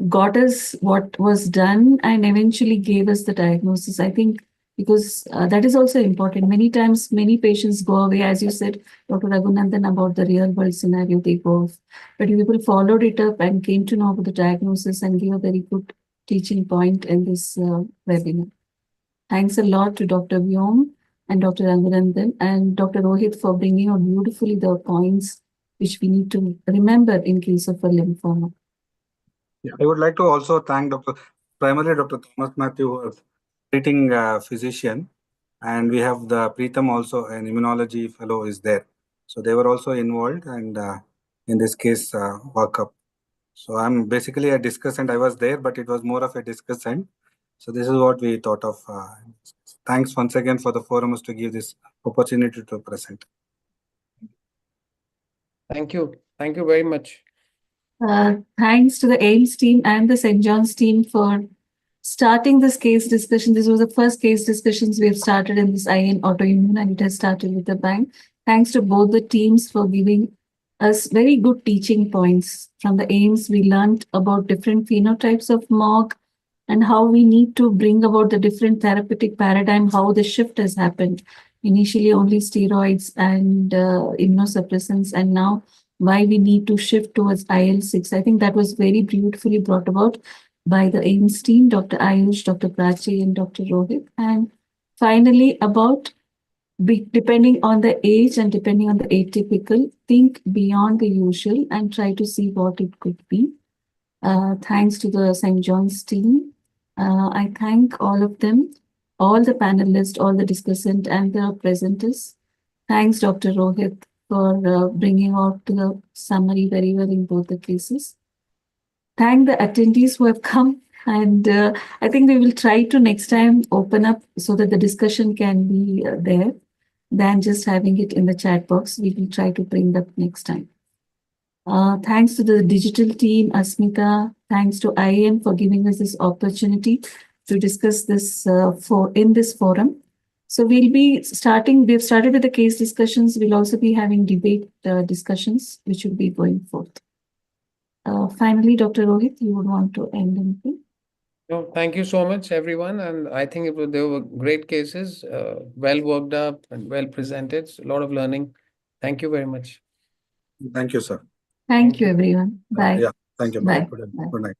got us what was done, and eventually gave us the diagnosis. I think because that is also important. Many times, many patients go away, as you said, Dr. Raghunandan, about the real world scenario, they go off. But you people followed it up and came to know about the diagnosis and gave a very good teaching point in this webinar. Thanks a lot to Dr. Vyom and Dr. Raghunandan and Dr. Rohit for bringing out beautifully the points which we need to remember in case of a lymphoma. Yeah, I would like to also thank primarily Dr. Thomas Matthew, who was treating physician, and we have the Preetham also, an immunology fellow, is there. So they were also involved, and in this case, workup. So I'm basically a discussant. I was there, but it was more of a discussant. So this is what we thought of. Thanks once again for the forums to give this opportunity to present. Thank you. Thank you very much. Thanks to the AIMS team and the St. John's team for starting this case discussion. This was the first case discussions we have started in this IN autoimmune, and it has started with a bang. Thanks to both the teams for giving us very good teaching points. From the AIMS, we learned about different phenotypes of MOG and how we need to bring about the different therapeutic paradigm, how the shift has happened. Initially, only steroids and immunosuppressants, and now why we need to shift towards IL-6. I think that was very beautifully brought about by the AIMS team, Dr. Ayush, Dr. Prachi, and Dr. Rohit. And finally, about depending on the age and depending on the atypical, think beyond the usual and try to see what it could be. Thanks to the St. John's team. I thank all of them, all the panelists, all the discussant, and the presenters. Thanks, Dr. Rohit, for bringing out the summary very well in both the cases. Thank the attendees who have come, and I think we will try to next time open up so that the discussion can be there than just having it in the chat box. We will try to bring that next time. Thanks to the digital team, Asmita. Thanks to IAM for giving us this opportunity to discuss this in this forum. So we'll be starting, we've started with the case discussions. We'll also be having debate discussions, which will be going forth. Finally, Dr. Rohit, you would want to end anything? No, thank you so much, everyone. And I think there were great cases, well worked up and well presented. A lot of learning. Thank you very much. Thank you, sir. Thank you, everyone. Bye. Yeah, thank you. Bye. Good Bye. night.